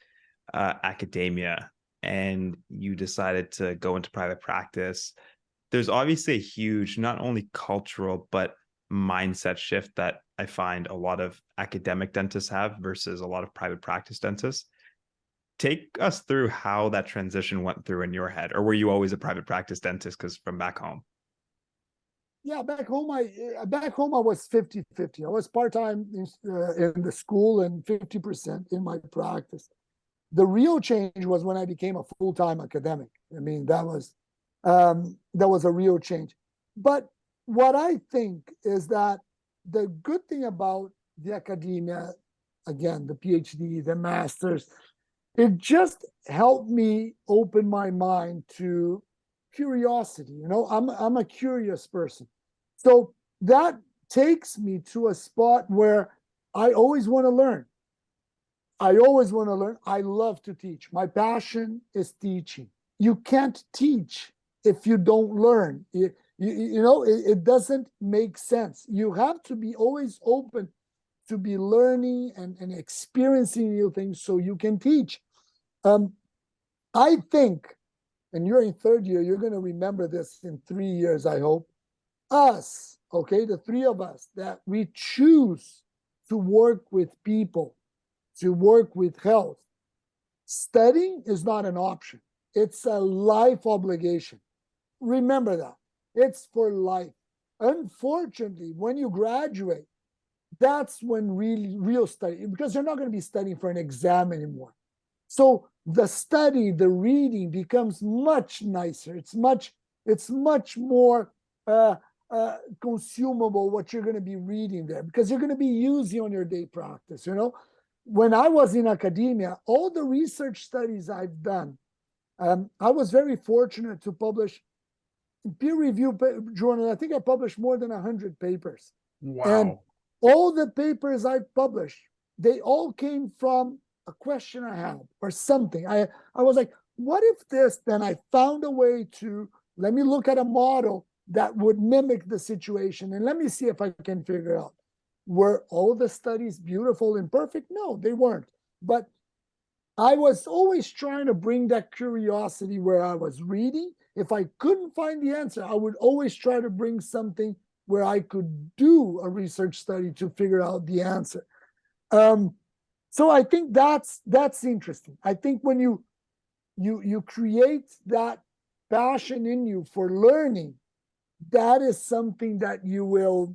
academia and you decided to go into private practice, there's obviously a huge, not only cultural, but mindset shift that I find a lot of academic dentists have versus a lot of private practice dentists. Take us through how that transition went through in your head, or were you always a private practice dentist because from back home? Yeah, back home I was 50-50. I was part-time in the school and 50% in my practice. The real change was when I became a full-time academic. I mean, that was a real change. But what I think is that the good thing about the academia, again, the PhD, the masters, it just helped me open my mind to curiosity. You know, I'm a curious person. So that takes me to a spot where I always want to learn. I always want to learn. I love to teach. My passion is teaching. You can't teach if you don't learn. It doesn't make sense. You have to be always open to be learning and experiencing new things so you can teach. I think, and you're in third year, you're going to remember this in 3 years, I hope. Us, okay, the three of us, that we choose to work with people, to work with health. Studying is not an option. It's a life obligation. Remember that. It's for life. Unfortunately, when you graduate, that's when real study, because you're not going to be studying for an exam anymore. So the study, the reading becomes much nicer. It's much more consumable what you're going to be reading there, because you're going to be using on your day practice. You know, when I was in academia, all the research studies I've done, I was very fortunate to publish in peer-reviewed journal. I think I published more than 100 papers. Wow. And all the papers I published, they all came from a question I had or something. I was like, what if this? Then I found a way to, let me look at a model that would mimic the situation, and let me see if I can figure out. Were all the studies beautiful and perfect? No, they weren't. But I was always trying to bring that curiosity where I was reading. If I couldn't find the answer, I would always try to bring something where I could do a research study to figure out the answer. So I think that's interesting. I think when you create that passion in you for learning, that is something that you will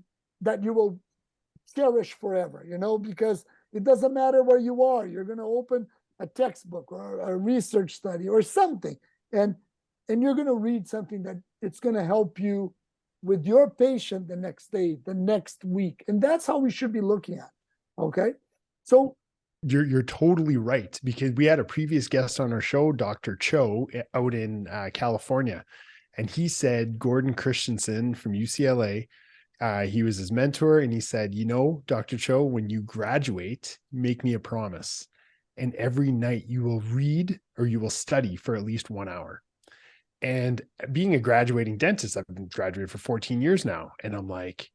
cherish forever, you know, because it doesn't matter where you are. You're going to open a textbook or a research study or something, and you're going to read something that it's going to help you with your patient the next day, the next week. And that's how we should be looking at. Okay. So you're totally right, because we had a previous guest on our show, Dr. Cho, out in California, and he said Gordon Christensen from UCLA, he was his mentor, and he said, you know, Dr. Cho, when you graduate, make me a promise, and every night you will read or you will study for at least 1 hour. And being a graduating dentist, I've been graduated for 14 years now, and I'm like,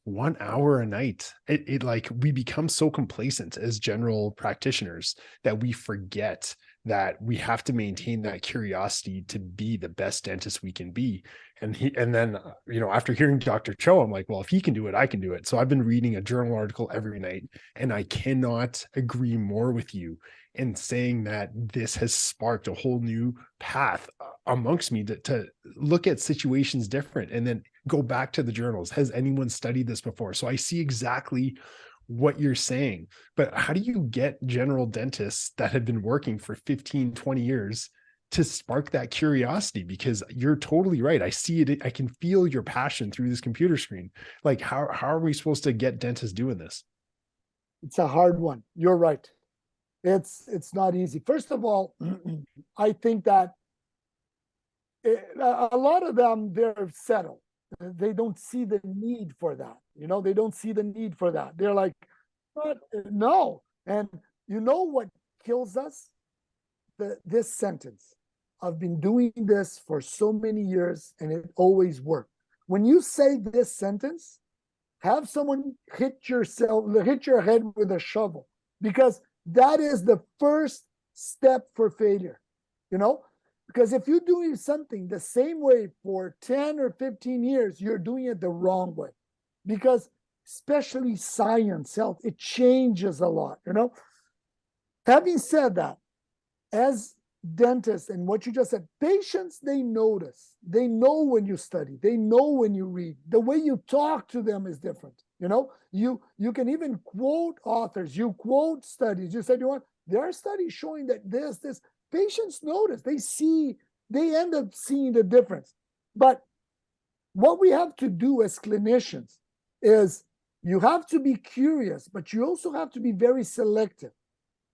1 hour a night, it like, we become so complacent as general practitioners that we forget that we have to maintain that curiosity to be the best dentist we can be. And then, you know, after hearing Dr. Cho, I'm like, well, if he can do it, I can do it. So I've been reading a journal article every night, and I cannot agree more with you in saying that this has sparked a whole new path amongst me to look at situations different and then go back to the journals. Has anyone studied this before? So I see exactly what you're saying, but how do you get general dentists that have been working for 15, 20 years to spark that curiosity? Because you're totally right. I see it. I can feel your passion through this computer screen. Like, how are we supposed to get dentists doing this? it's a hard one. You're right. It's not easy. First of all, I think that a lot of them, they're settled. They don't see the need for that. You know, they don't see the need for that. They're like, but no. And you know what kills us? This sentence. I've been doing this for so many years and it always worked. When you say this sentence, have someone hit your head with a shovel, because that is the first step for failure, you know? Because if you're doing something the same way for 10 or 15 years, you're doing it the wrong way. Because especially science, health, it changes a lot, you know? Having said that, as dentists and what you just said, patients, they notice. They know when you study. They know when you read. The way you talk to them is different. You know, you can even quote authors. You quote studies. You said, there are studies showing that this. Patients notice. They end up seeing the difference. But what we have to do as clinicians is you have to be curious, but you also have to be very selective.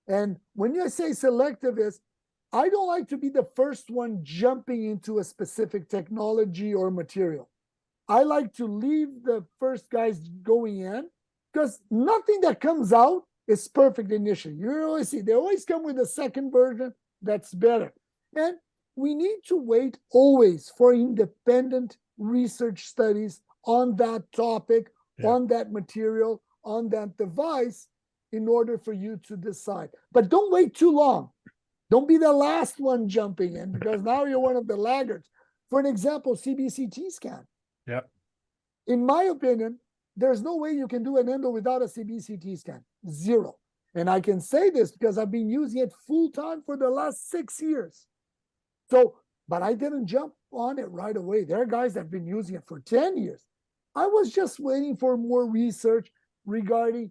And when you say selective is, I don't like to be the first one jumping into a specific technology or material. I like to leave the first guys going in, because nothing that comes out is perfect initially. You always see, they always come with a second version that's better. And we need to wait always for independent research studies on that topic, on that material, on that device, in order for you to decide. But don't wait too long. Don't be the last one jumping in, because now you're one of the laggards. For an example, CBCT scan. Yep. In my opinion, there's no way you can do an endo without a CBCT scan. Zero. And I can say this because I've been using it full time for the last 6 years. So, but I didn't jump on it right away. There are guys that have been using it for 10 years. I was just waiting for more research regarding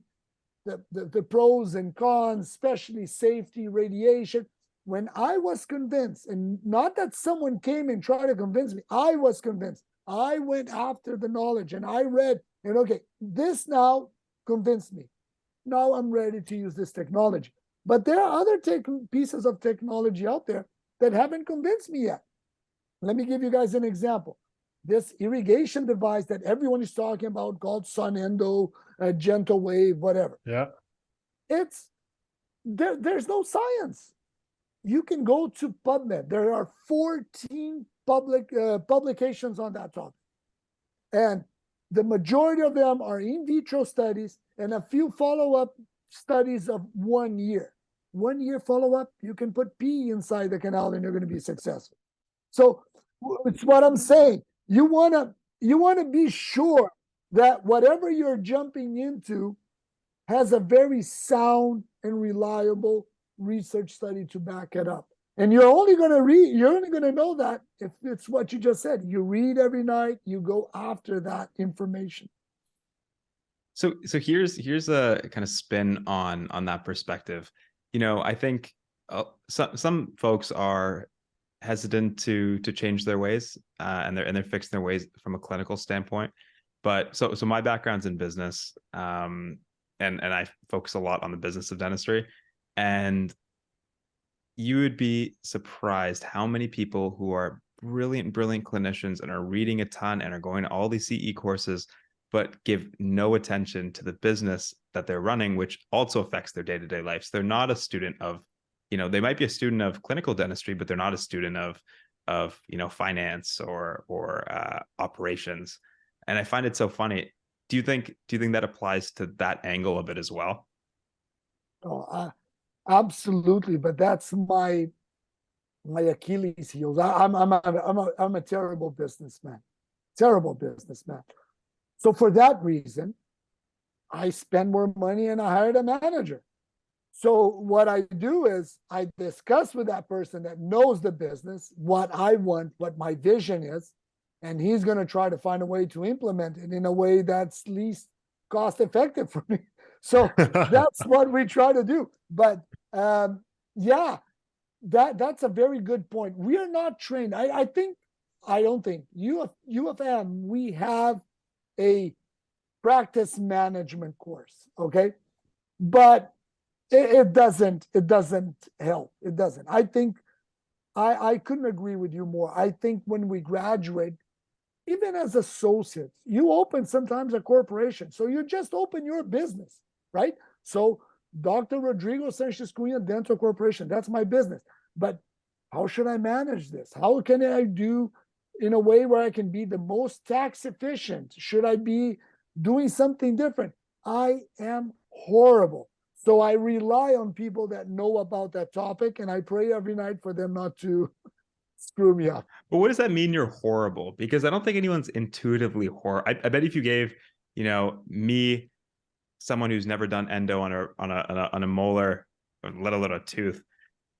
the pros and cons, especially safety, radiation. When I was convinced, and not that someone came and tried to convince me, I was convinced. I went after the knowledge and I read, and okay, this now convinced me. Now I'm ready to use this technology. But there are other pieces of technology out there that haven't convinced me yet. Let me give you guys an example. This irrigation device that everyone is talking about called Sun Endo, Gentle Wave, whatever. Yeah. It's there's no science. You can go to PubMed. There are 14 publications on that topic. And the majority of them are in vitro studies and a few follow-up studies of 1 year. 1 year follow-up, you can put pee inside the canal and you're going to be successful. So it's what I'm saying. You want to be sure that whatever you're jumping into has a very sound and reliable research study to back it up. And you're only going to know that if it's what you just said. You read every night, you go after that information. So here's a kind of spin on that perspective. I think some folks are hesitant to change their ways, and they're fixing their ways from a clinical standpoint. But so my background's in business, and I focus a lot on the business of dentistry. And you would be surprised how many people who are brilliant clinicians and are reading a ton and are going to all these CE courses, but give no attention to the business that they're running, which also affects their day-to-day life. So they're not a student of, they might be a student of clinical dentistry, but they're not a student of finance or operations. And I find it so funny. Do you think that applies to that angle of it as well? Oh, absolutely. But that's my Achilles heels. I'm a terrible businessman. So for that reason, I spend more money and I hired a manager. So what I do is I discuss with that person that knows the business, what I want, what my vision is, and he's going to try to find a way to implement it in a way that's least cost effective for me. So that's what we try to do. But yeah, that's a very good point. We are not trained. I don't think U of M, we have a practice management course, okay? But it doesn't help. It doesn't. I think I couldn't agree with you more. I think when we graduate, even as associates, you open sometimes a corporation. So you just open your business, right? So Dr. Rodrigo Sanchez Cunha Dental Corporation, that's my business. But how should I manage this? How can I do in a way where I can be the most tax efficient? Should I be doing something different? I am horrible. So I rely on people that know about that topic, and I pray every night for them not to screw me up. But what does that mean you're horrible? Because I don't think anyone's intuitively horrible. I bet if you gave, me, someone who's never done endo on a molar, or let alone a tooth,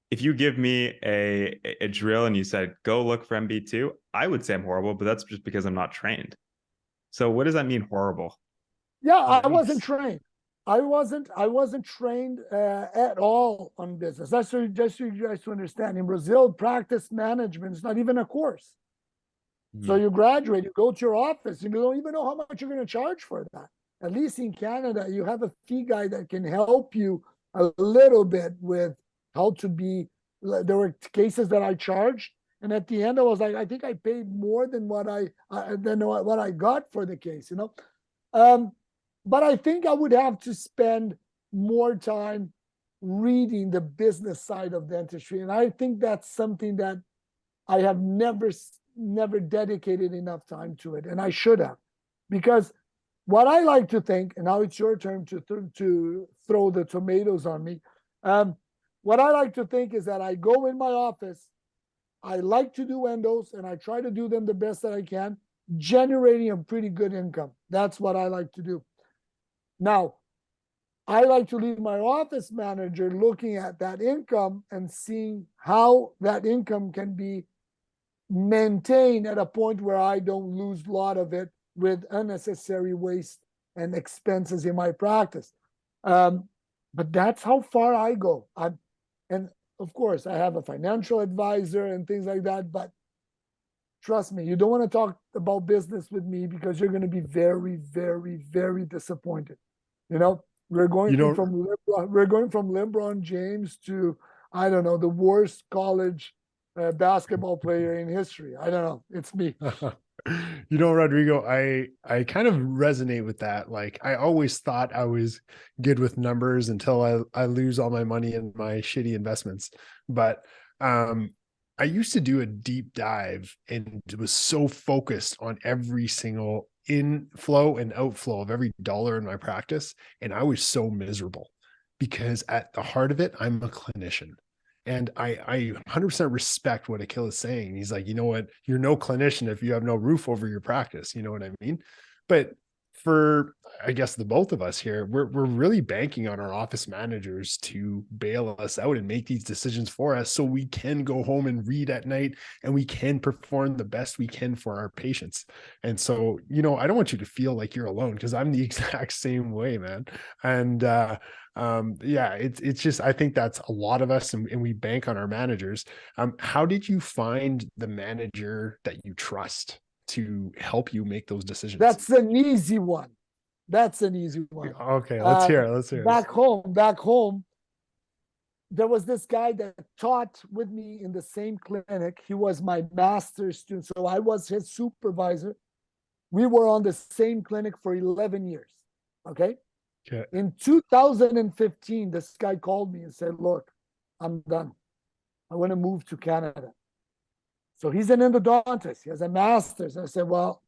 if you give me a drill and you said, go look for MB2, I would say I'm horrible, but that's just because I'm not trained. So what does that mean, horrible? Yeah, I wasn't trained. I wasn't trained at all on business. That's just for you guys to understand. In Brazil, practice management is not even a course. So you graduate, you go to your office, and you don't even know how much you're going to charge for that. At least in Canada, you have a fee guy that can help you a little bit with how to be. There were cases that I charged, and at the end I was like, I think I paid more than what I got for the case, you know. But I think I would have to spend more time reading the business side of dentistry, and I think that's something that I have never dedicated enough time to it, and I should have, because what I like to think, and now it's your turn to throw the tomatoes on me. What I like to think is that I go in my office, I like to do endos, and I try to do them the best that I can, generating a pretty good income. That's what I like to do. Now, I like to leave my office manager looking at that income and seeing how that income can be maintained at a point where I don't lose a lot of it with unnecessary waste and expenses in my practice. But that's how far I go. And of course, I have a financial advisor and things like that, but trust me, you don't want to talk about business with me because you're going to be very, very, very disappointed. You know, we're going from LeBron James to, I don't know, the worst college basketball player in history. I don't know. It's me. You know, Rodrigo, I kind of resonate with that. Like, I always thought I was good with numbers until I lose all my money in my shitty investments. But I used to do a deep dive and was so focused on every single inflow and outflow of every dollar in my practice. And I was so miserable because at the heart of it, I'm a clinician. And I 100% respect what Akil is saying. He's like, you know what? You're no clinician if you have no roof over your practice. You know what I mean? But for, I guess, the both of us here, we're really banking on our office managers to bail us out and make these decisions for us so we can go home and read at night and we can perform the best we can for our patients. And so, you know, I don't want you to feel like you're alone, because I'm the exact same way, man. And yeah, it's just, I think that's a lot of us, and we bank on our managers. How did you find the manager that you trust to help you make those decisions? That's an easy one. Okay, let's hear it. Back home, there was this guy that taught with me in the same clinic. He was my master's student, so I was his supervisor. We were on the same clinic for 11 years. Okay. In 2015, this guy called me and said, look, I'm done. I want to move to Canada. So he's an endodontist. He has a master's. I said, well,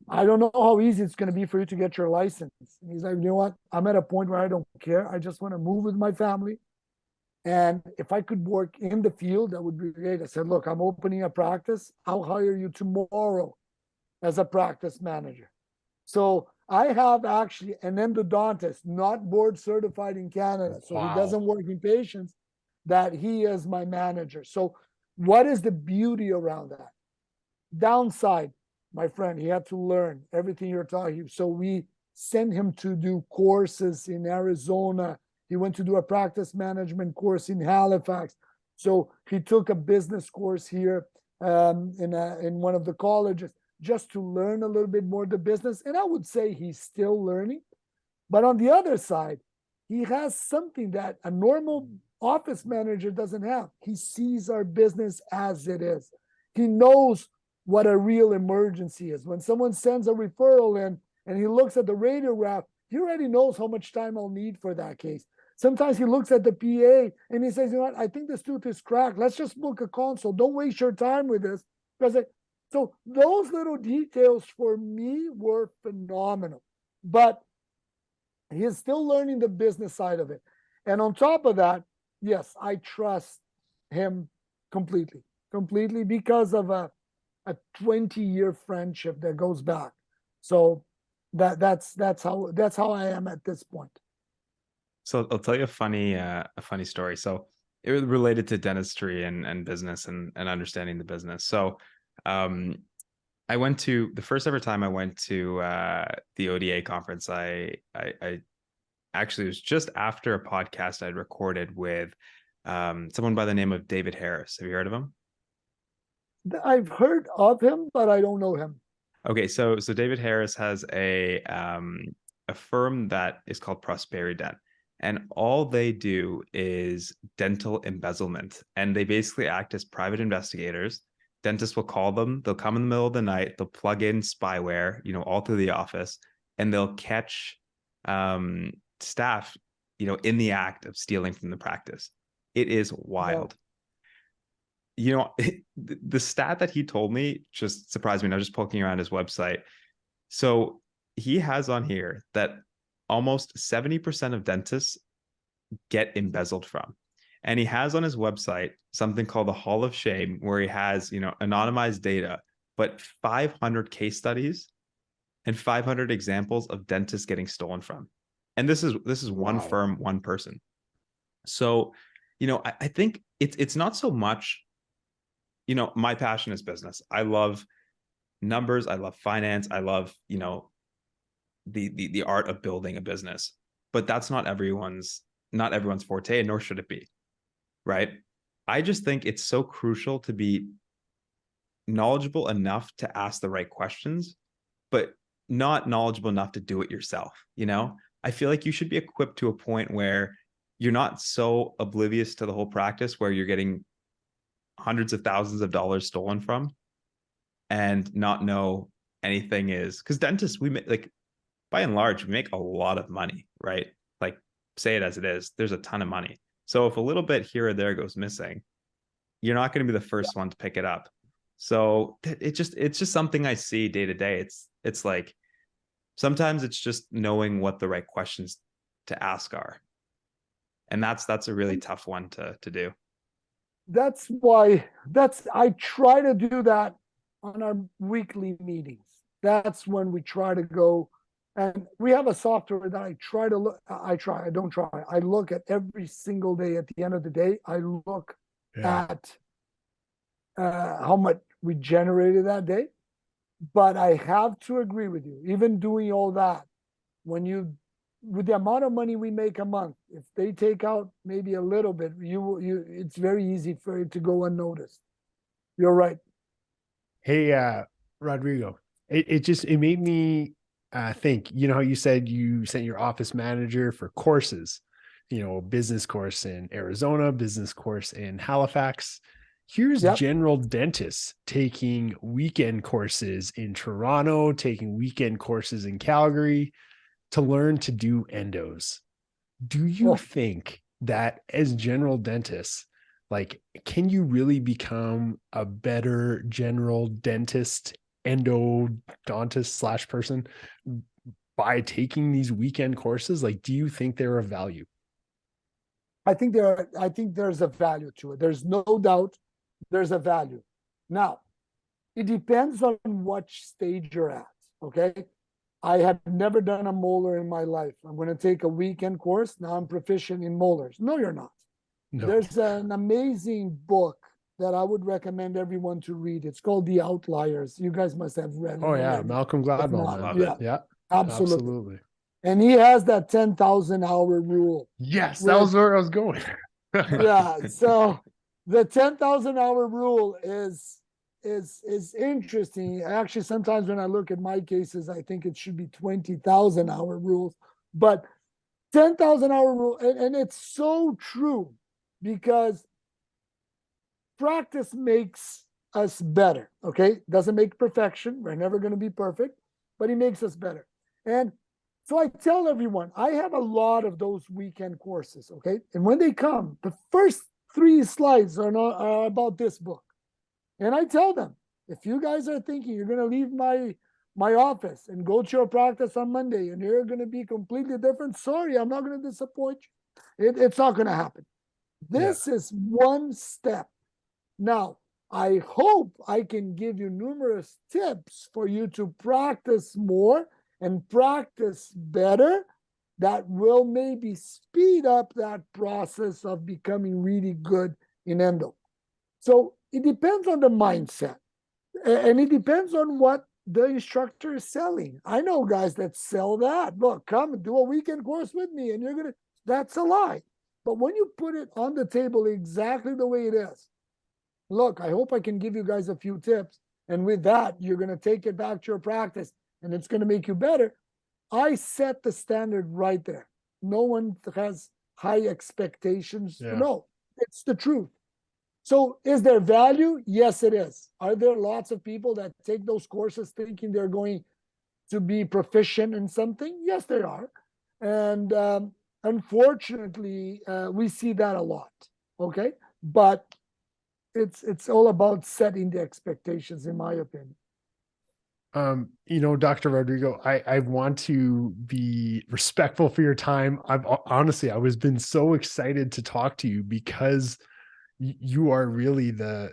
I don't know how easy it's going to be for you to get your license. And he's like, you know what? I'm at a point where I don't care. I just want to move with my family. And if I could work in the field, that would be great. I said, look, I'm opening a practice. I'll hire you tomorrow as a practice manager. So I have actually an endodontist, not board certified in Canada. So He doesn't work in patients, that he is my manager. So what is the beauty around that? Downside, my friend, he had to learn everything you're talking. So we sent him to do courses in Arizona. He went to do a practice management course in Halifax. So he took a business course here in one of the colleges, just to learn a little bit more the business. And I would say he's still learning. But on the other side, he has something that a normal office manager doesn't have. He sees our business as it is. He knows what a real emergency is. When someone sends a referral in and he looks at the radiograph, he already knows how much time I'll need for that case. Sometimes he looks at the PA and he says, you know what, I think this tooth is cracked. Let's just book a consult. Don't waste your time with this. So those little details for me were phenomenal. But he is still learning the business side of it. And on top of that, yes, I trust him completely because of a 20-year friendship that goes back. So that's how I am at this point. So I'll tell you a funny story. So it was related to dentistry and business and understanding the business. So I went to the first ever time I went to the ODA conference. I actually, it was just after a podcast I'd recorded with someone by the name of David Harris. Have you heard of him? I've heard of him, but I don't know him. Okay, so David Harris has a firm that is called Prairie Endodontics, and all they do is dental embezzlement. And they basically act as private investigators. Dentists will call them, they'll come in the middle of the night, they'll plug in spyware, all through the office, and they'll catch staff, in the act of stealing from the practice. It is wild. The stat that he told me just surprised me. And I was just poking around his website. So he has on here that almost 70% of dentists get embezzled from. And he has on his website something called the Hall of Shame, where he has, anonymized data, but 500 case studies and 500 examples of dentists getting stolen from. And this is one firm, one person. So, I think it's not so much, my passion is business. I love numbers. I love finance. I love, the art of building a business, but that's not everyone's forte, and nor should it be. Right. I just think it's so crucial to be knowledgeable enough to ask the right questions, but not knowledgeable enough to do it yourself. I feel like you should be equipped to a point where you're not so oblivious to the whole practice where you're getting hundreds of thousands of dollars stolen from and not know anything is, because dentists, we make, like, by and large, we make a lot of money, right? Like, say it as it is, there's a ton of money. So if a little bit here or there goes missing, you're not going to be the first one to pick it up. So it's just something I see day to day. It's like, sometimes it's just knowing what the right questions to ask are. And that's a really tough one to do. That's why I try to do that on our weekly meetings. That's when we try to go, and we have a software that I look at every single day. At the end of the day, I look at how much we generated that day. But I have to agree with you, even doing all that, with the amount of money we make a month, if they take out maybe a little bit, it's very easy for it to go unnoticed. You're right. Hey, Rodrigo, it made me think, how you said you sent your office manager for courses, business course in Arizona, business course in Halifax. Here's general dentists taking weekend courses in Toronto, taking weekend courses in Calgary to learn to do endos. Do you think that as general dentists, like, can you really become a better general dentist, endodontist / person by taking these weekend courses? Like, do you think they're of value? I think there's a value to it. There's no doubt there's a value. Now, it depends on what stage you're at, okay? I have never done a molar in my life. I'm going to take a weekend course. Now I'm proficient in molars. No, you're not. No. There's an amazing book that I would recommend everyone to read. It's called The Outliers. You guys must have read it. Oh, yeah. Already. Malcolm Gladwell. Yeah, absolutely. And he has that 10,000 hour rule. Yes, that was where I was going. Yeah. So the 10,000 hour rule is interesting. Actually, sometimes when I look at my cases, I think it should be 20,000 hour rules, but 10,000 hour rule. And it's so true, because practice makes us better. Okay. Doesn't make perfection. We're never going to be perfect, but it makes us better. And so I tell everyone, I have a lot of those weekend courses. Okay. And when they come, the first 3 slides are about this book. And I tell them, if you guys are thinking you're going to leave my office and go to your practice on Monday and you're going to be completely different, sorry, I'm not going to disappoint you. It's not going to happen. This is one step. Now, I hope I can give you numerous tips for you to practice more and practice better that will maybe speed up that process of becoming really good in endo. So it depends on the mindset, and it depends on what the instructor is selling. I know guys that sell that. Look, come and do a weekend course with me, and that's a lie. But when you put it on the table exactly the way it is, look, I hope I can give you guys a few tips, and with that, you're going to take it back to your practice, and it's going to make you better. I set the standard right there. No one has high expectations. Yeah. No, it's the truth. So is there value? Yes, it is. Are there lots of people that take those courses thinking they're going to be proficient in something? Yes, there are. And unfortunately, we see that a lot. Okay. But it's all about setting the expectations, in my opinion. Dr. Rodrigo, I want to be respectful for your time. I was been so excited to talk to you because you are really the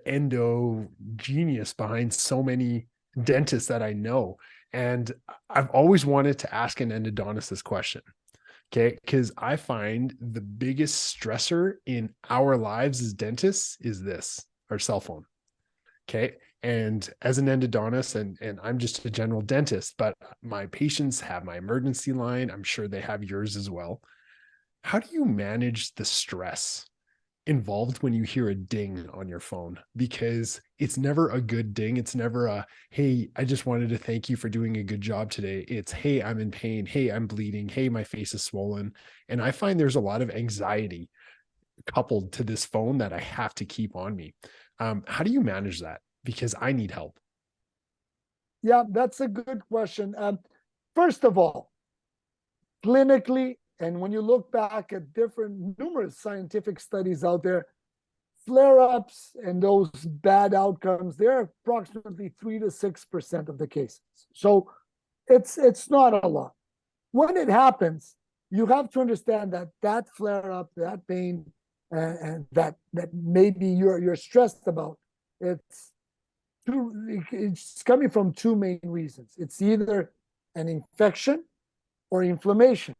endo genius behind so many dentists that I know. And I've always wanted to ask an endodontist this question. Okay. Because I find the biggest stressor in our lives as dentists is this, our cell phone. Okay. And as an endodontist, and I'm just a general dentist, but my patients have my emergency line. I'm sure they have yours as well. How do you manage the stress involved when you hear a ding on your phone? Because it's never a good ding. It's never a, hey, I just wanted to thank you for doing a good job today. It's, hey, I'm in pain. Hey, I'm bleeding. Hey, my face is swollen. And I find there's a lot of anxiety coupled to this phone that I have to keep on me. How do you manage that? Because I need help. Yeah, that's a good question. First of all, clinically, and when you look back at numerous scientific studies out there, flare-ups and those bad outcomes, they're approximately 3 to 6% of the cases. So it's not a lot. When it happens, you have to understand that flare-up, that pain, and that maybe you're stressed about, it's coming from two main reasons. It's either an infection or inflammation.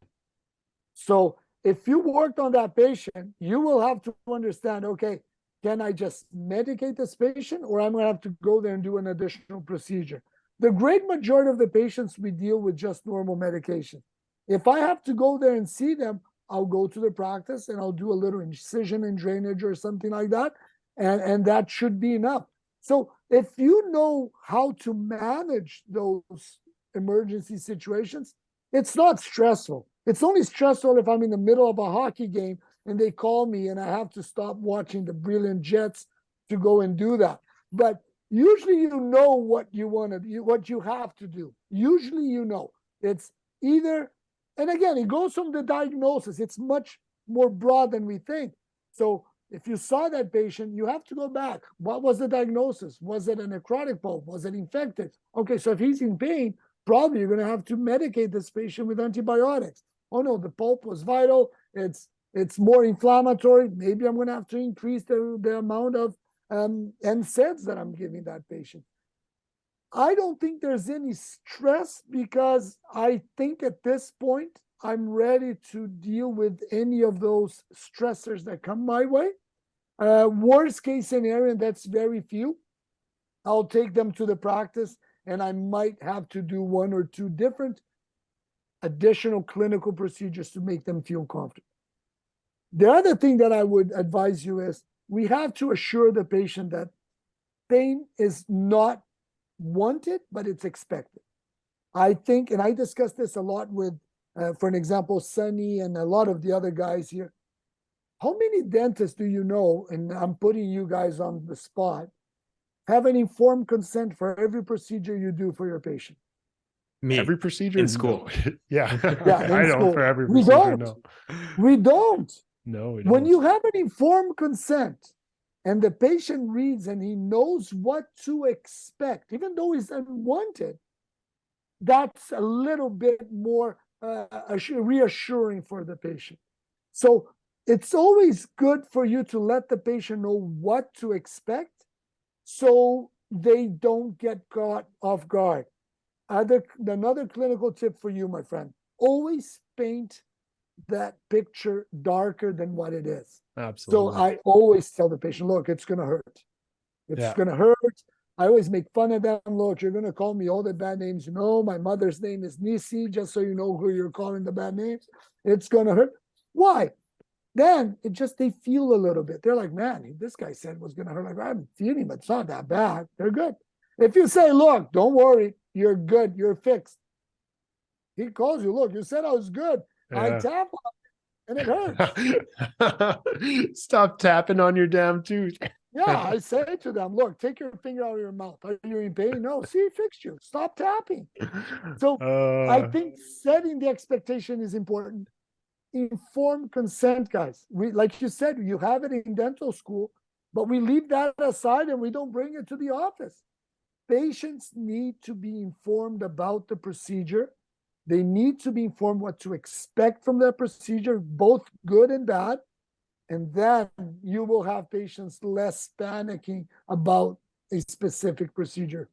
So if you worked on that patient, you will have to understand, okay, can I just medicate this patient, or I'm going to have to go there and do an additional procedure? The great majority of the patients we deal with just normal medication. If I have to go there and see them, I'll go to the practice and I'll do a little incision and drainage or something like that. And that should be enough. So if you know how to manage those emergency situations, it's not stressful. It's only stressful if I'm in the middle of a hockey game and they call me and I have to stop watching the brilliant Jets to go and do that. But usually you know what you want to do, what you have to do. Usually you know. It's either, and again, it goes from the diagnosis. It's much more broad than we think. So if you saw that patient, you have to go back. What was the diagnosis? Was it a necrotic pulp? Was it infected? Okay, so if he's in pain, probably you're going to have to medicate this patient with antibiotics. Oh no, the pulp was vital. It's more inflammatory. Maybe I'm going to have to increase the amount of NSAIDs that I'm giving that patient. I don't think there's any stress because I think at this point, I'm ready to deal with any of those stressors that come my way. Worst case scenario, and that's very few, I'll take them to the practice and I might have to do 1 or 2 different additional clinical procedures to make them feel comfortable. The other thing that I would advise you is we have to assure the patient that pain is not wanted, but it's expected. I think, and I discussed this a lot with, for an example, Sunny and a lot of the other guys here. How many dentists do you know, and I'm putting you guys on the spot, have an informed consent for every procedure you do for your patient? Me. Every procedure? In school. No. Yeah. Yeah, I know school. for every We procedure, don't. no. We don't. No, we don't. When you have an informed consent and the patient reads and he knows what to expect, even though it's unwanted, that's a little bit more reassuring for the patient. So it's always good for you to let the patient know what to expect so they don't get caught off guard. Another clinical tip for you, my friend, always paint that picture darker than what it is. Absolutely. So I always tell the patient, look, it's going to hurt. It's going to hurt. I always make fun of them. Look, you're going to call me all the bad names. You know, my mother's name is Nisi, just so you know who you're calling the bad names. It's going to hurt. Why? Then they feel a little bit. They're like, man, this guy said it was going to hurt. Like, I'm feeling, but it's not that bad. They're good. If you say, look, don't worry, you're good, you're fixed. He calls you, look, you said I was good. I tap on it. and it hurts. Stop tapping on your damn tooth. Yeah, I say to them, look, take your finger out of your mouth. Are you in pain? No, see, it fixed you. Stop tapping. So I think setting the expectation is important. Informed consent, guys. We, like you said, you have it in dental school, but we leave that aside and we don't bring it to the office. Patients need to be informed about the procedure. They need to be informed what to expect from their procedure, both good and bad. And then you will have patients less panicking about a specific procedure.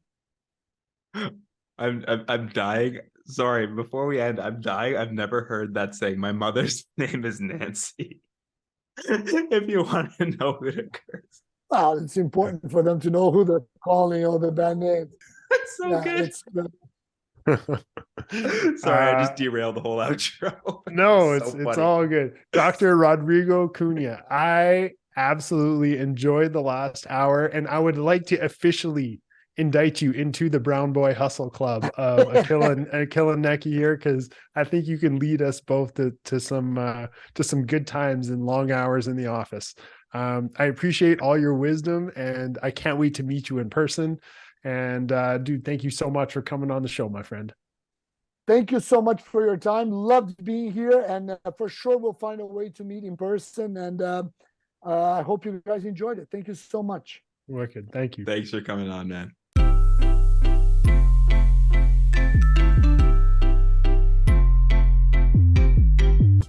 I'm dying. Sorry, before we end, I'm dying. I've never heard that saying. My mother's name is Nancy. If you want to know who it occurs. Well, it's important for them to know who they're calling all the bad names. That's so good. It's good. Sorry, I just derailed the whole outro. No, it's all good. Dr. Rodrigo Cunha, I absolutely enjoyed the last hour, and I would like to officially indict you into the Brown Boy Hustle Club of Akil and Neki here, because I think you can lead us both to some good times and long hours in the office. I appreciate all your wisdom, and I can't wait to meet you in person. And dude, thank you so much for coming on the show, my friend. Thank you so much for your time. Loved being here, and for sure we'll find a way to meet in person. And I hope you guys enjoyed it. Thank you so much. Wicked. Thank you. Thanks for coming on, man.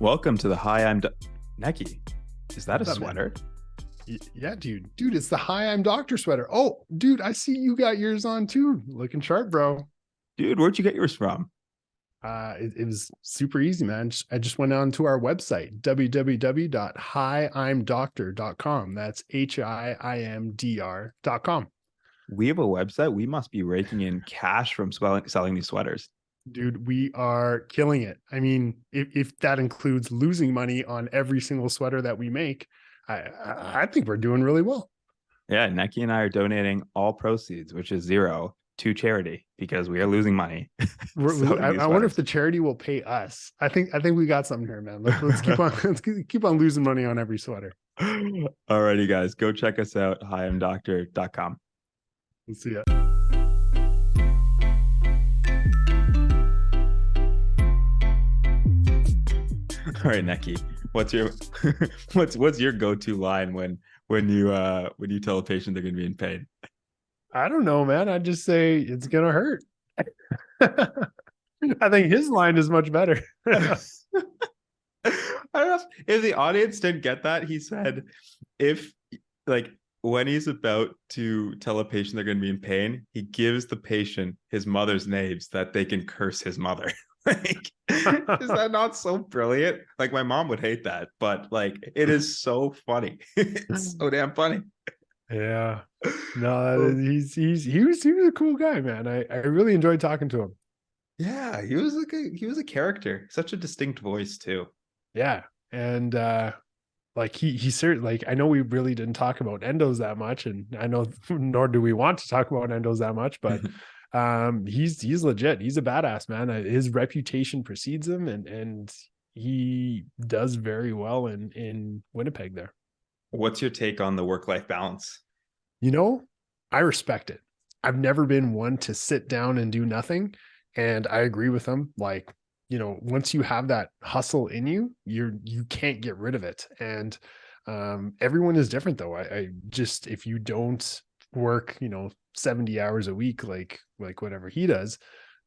Welcome to the Hi, I'm Neki. Is that a sweater? Yeah, dude, it's the Hi, I'm Doctor sweater. Oh, dude, I see you got yours on too. Looking sharp, bro. Dude, where'd you get yours from? It was super easy, man. I just went on to our website, www.hiimdoctor.com. That's HIIMDR.com. We have a website. We must be raking in cash from selling these sweaters. Dude, we are killing it. I mean, if that includes losing money on every single sweater that we make, I think we're doing really well. Yeah, Neki and I are donating all proceeds, which is $0, to charity because we are losing money. I wonder if the charity will pay us. I think we got something here, man. Let's keep on keep on losing money on every sweater. Alrighty, guys, go check us out. hiimdoctor.com. We'll see ya. All right, Neki, what's your go-to line when you tell a patient they're going to be in pain? I don't know, man. I just say it's going to hurt. I think his line is much better. I don't know if the audience didn't get that. He said, when he's about to tell a patient they're going to be in pain, he gives the patient his mother's names that they can curse his mother. Is that not so brilliant? Like, my mom would hate that, but it is so funny. It's so damn funny. Yeah. No, he was a cool guy, man. I really enjoyed talking to him. Yeah, he was a character. Such a distinct voice too. Yeah. And he certainly, I know we really didn't talk about endos that much, and I know nor do we want to talk about endos that much, but he's legit. He's a badass, man. His reputation precedes him, and he does very well in Winnipeg there. What's your take on the work-life balance? I respect it. I've never been one to sit down and do nothing, and I agree with him. Once you have that hustle in you, you can't get rid of it. And everyone is different, though. I just, if you don't work 70 hours a week like whatever he does,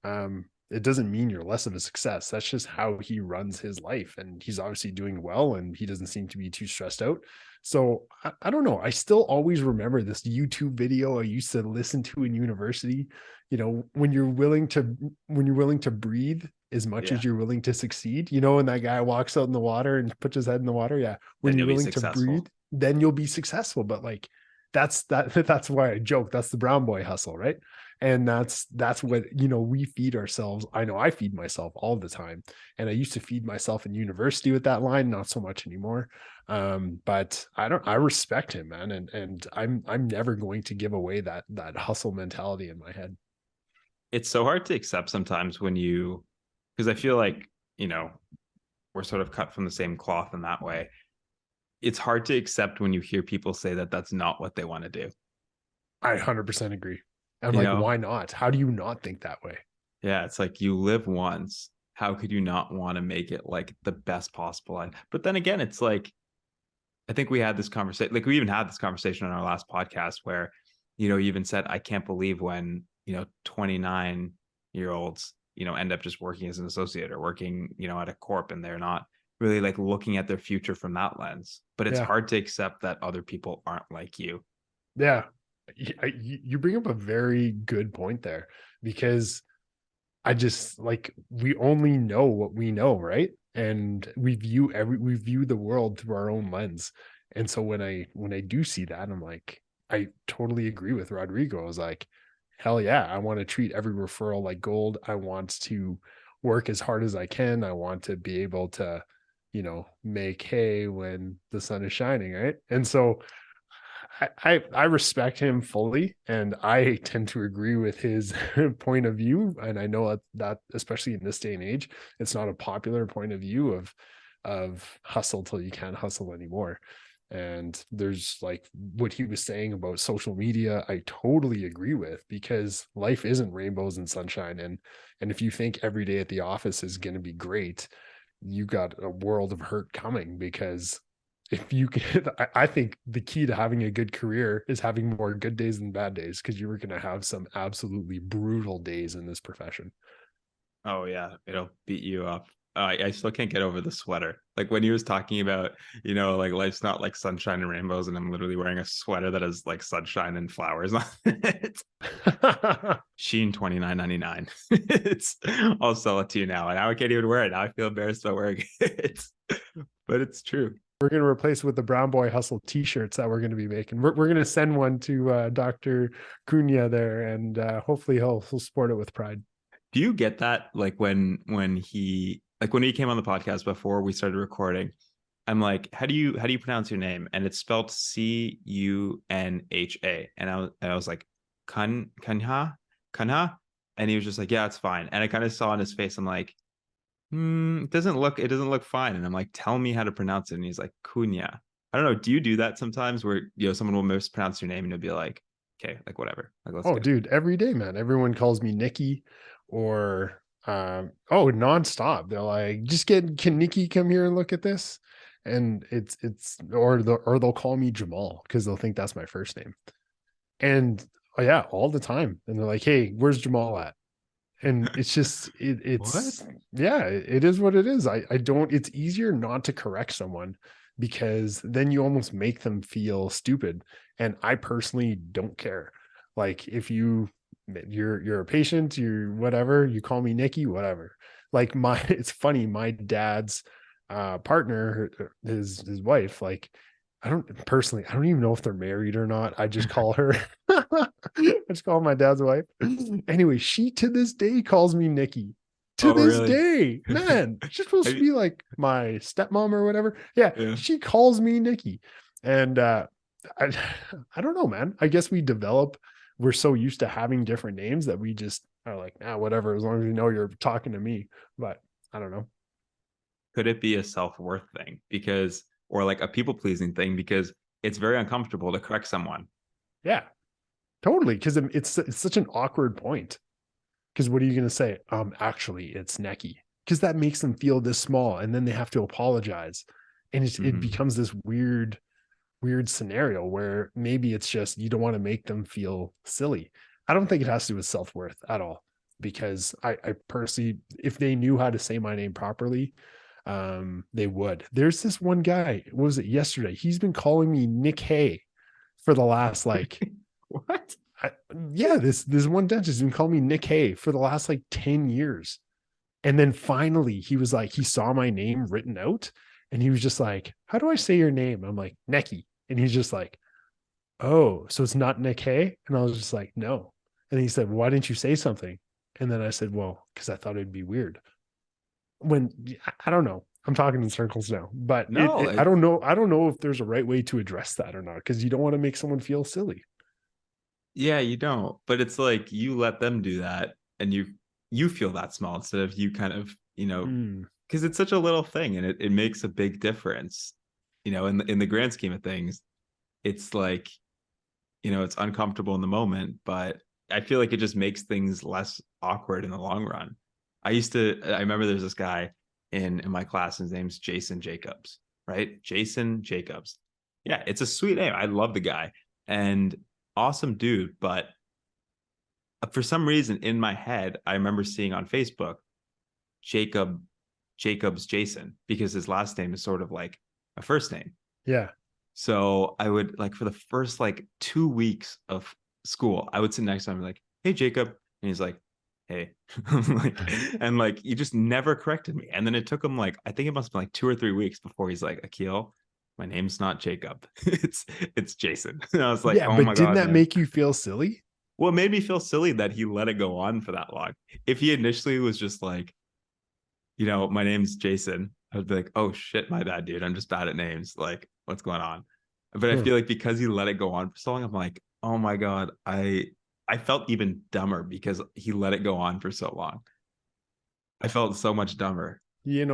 it doesn't mean you're less of a success. That's just how he runs his life, and he's obviously doing well, and he doesn't seem to be too stressed out. So I don't know. I still always remember this YouTube video I used to listen to in university. When you're willing to breathe as much as you're willing to succeed, and that guy walks out in the water and puts his head in the water. Yeah. When you're willing to breathe, then you'll be successful. But that's why I joke. That's the brown boy hustle, right? And that's what, we feed ourselves. I know I feed myself all the time. And I used to feed myself in university with that line, not so much anymore. But I respect him, man. And I'm never going to give away that hustle mentality in my head. It's so hard to accept sometimes because I feel like, we're sort of cut from the same cloth in that way. It's hard to accept when you hear people say that that's not what they want to do. I 100% agree. I'm You like, know? why not? How do you not think that way? Yeah, it's like you live once. How could you not want to make it like the best possible life? But then again, it's like, I think we had this conversation, like we even had this conversation on our last podcast where, you even said, I can't believe when, 29-year-olds, end up just working as an associate or working, at a corp, and they're not really like looking at their future from that lens. But it's Yeah. hard to accept that other people aren't like you. Yeah. You bring up a very good point there, because I just like, we only know what we know, right? And we view the world through our own lens. And so when I do see that, I'm like, I totally agree with Rodrigo. I was like, hell yeah, I want to treat every referral like gold. I want to work as hard as I can. I want to be able to, make hay when the sun is shining, right? And so I respect him fully, and I tend to agree with his point of view. And I know that especially in this day and age, it's not a popular point of view of hustle till you can't hustle anymore. And there's like what he was saying about social media, I totally agree with, because life isn't rainbows and sunshine. And if you think every day at the office is going to be great, you got a world of hurt coming. Because if you can, I think the key to having a good career is having more good days than bad days, because you were going to have some absolutely brutal days in this profession. Oh yeah, it'll beat you up. I still can't get over the sweater. Like when he was talking about, like life's not like sunshine and rainbows, and I'm literally wearing a sweater that has like sunshine and flowers on it. Sheen $29.99. I'll sell it to you now. And now I can't even wear it. Now I feel embarrassed about wearing it. But it's true. We're going to replace it with the Brown Boy Hustle t-shirts that we're going to be making. We're going to send one to Dr. Cunha there, and hopefully he'll sport it with pride. Do you get that? Like when he came on the podcast before we started recording, I'm like, how do you pronounce your name? And it's spelled Cunha. And I was like, Cunha? And he was just like, yeah, it's fine. And I kind of saw on his face, I'm like, it doesn't look fine. And I'm like, tell me how to pronounce it. And he's like, Cunha. I don't know. Do you do that sometimes where, someone will mispronounce your name and you'll be like, okay, like whatever. Like, let's dude, every day, man. Everyone calls me Nikki, or nonstop. They're like, can Nikki come here and look at this? And or they'll call me Jamal, because they'll think that's my first name. And yeah, all the time. And they're like, hey, where's Jamal at? And it's just, it's What? Yeah, it is what it is. It's easier not to correct someone, because then you almost make them feel stupid. And I personally don't care. Like if you're a patient, you're whatever, you call me Nikki, whatever. Like it's funny, my dad's partner, his wife, like I don't even know if they're married or not. I just call her, I just call my dad's wife. Anyway, she to this day calls me Nikki. To this really? day, man, she's supposed to be like my stepmom or whatever. Yeah. She calls me Nikki. And I don't know, man. I guess we're so used to having different names that we just are like, whatever, as long as you know you're talking to me. But I don't know. Could it be a self-worth thing? Or like a people-pleasing thing, because it's very uncomfortable to correct someone. Yeah, totally. Because it's such an awkward point. Because what are you going to say? Actually, it's Neki. Because that makes them feel this small, and then they have to apologize. And it becomes this weird scenario where maybe it's just, you don't want to make them feel silly. I don't think it has to do with self-worth at all, because I personally, if they knew how to say my name properly, they would. There's this one guy, what was it, yesterday? He's been calling me Nick Hay for the last what? This one dentist has been calling me Nick Hay for the last 10 years. And then finally he was like, he saw my name written out, and he was just like, how do I say your name? I'm like, Neki. And he's just like, oh, so it's not Nick Hay? And I was just like, no. And he said, why didn't you say something? And then I said, well, because I thought it'd be weird. I don't know. I'm talking in circles now, but I don't know. I don't know if there's a right way to address that or not, because you don't want to make someone feel silly. Yeah, you don't. But it's like you let them do that, and you feel that small instead of you kind of, because it's such a little thing, and it makes a big difference, in the grand scheme of things. It's like, it's uncomfortable in the moment, but I feel like it just makes things less awkward in the long run. I remember there's this guy in my class, his name's Jason Jacobs, right? Jason Jacobs. Yeah, it's a sweet name. I love the guy and awesome dude. But for some reason in my head, I remember seeing on Facebook, Jacobs Jason, because his last name is sort of like a first name. Yeah. So I would, like, for the first like 2 weeks of school, I would sit next to him and be like, "Hey, Jacob," and he's like, "Hey," and like he just never corrected me. And then it took him, like, I think it must have been like 2 or 3 weeks before he's like, "Akil, my name's not Jacob, it's Jason." And I was like, yeah, "Oh but my didn't God, that man." make you feel silly? Well, it made me feel silly that he let it go on for that long. If he initially was just like, "My name's Jason," I'd be like, "Oh shit, my bad, dude. I'm just bad at names. Like, what's going on?" But I feel like because he let it go on for so long, I'm like, "Oh my God," I felt even dumber because he let it go on for so long. I felt so much dumber. You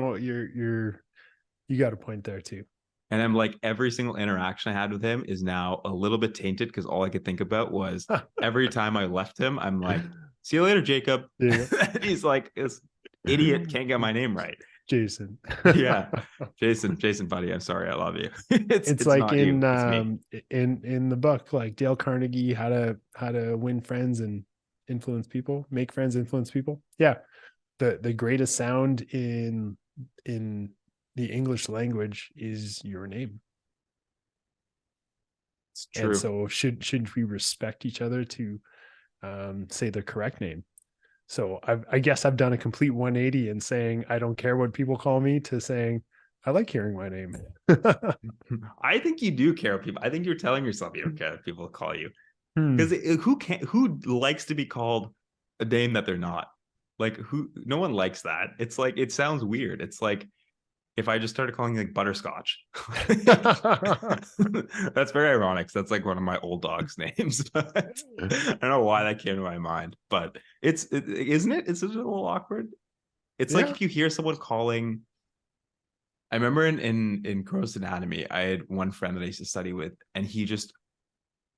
got a point there too. And I'm like, every single interaction I had with him is now a little bit tainted because all I could think about was every time I left him, I'm like, "See you later, Jacob." Yeah. And he's like, "This idiot can't get my name right." Jason. Yeah. Jason, buddy, I'm sorry. I love you. It's like not you, it's me. in the book, like Dale Carnegie, how to win friends and influence people, make friends, influence people. Yeah. The greatest sound in the English language is your name. It's true. And so should we respect each other to say the correct name? So I guess I've done a complete 180 in saying I don't care what people call me to saying I like hearing my name. I think you do care people. I think you're telling yourself you don't care if people call you. Hmm. Because who likes to be called a name that they're not? Like, no one likes that. It's like, it sounds weird. It's like if I just started calling you like Butterscotch. That's very ironic. That's like one of my old dog's names. I don't know why that came to my mind, but isn't it? It's a little awkward. It's like Yeah. if you hear someone calling. I remember in gross anatomy, I had one friend that I used to study with, and he just,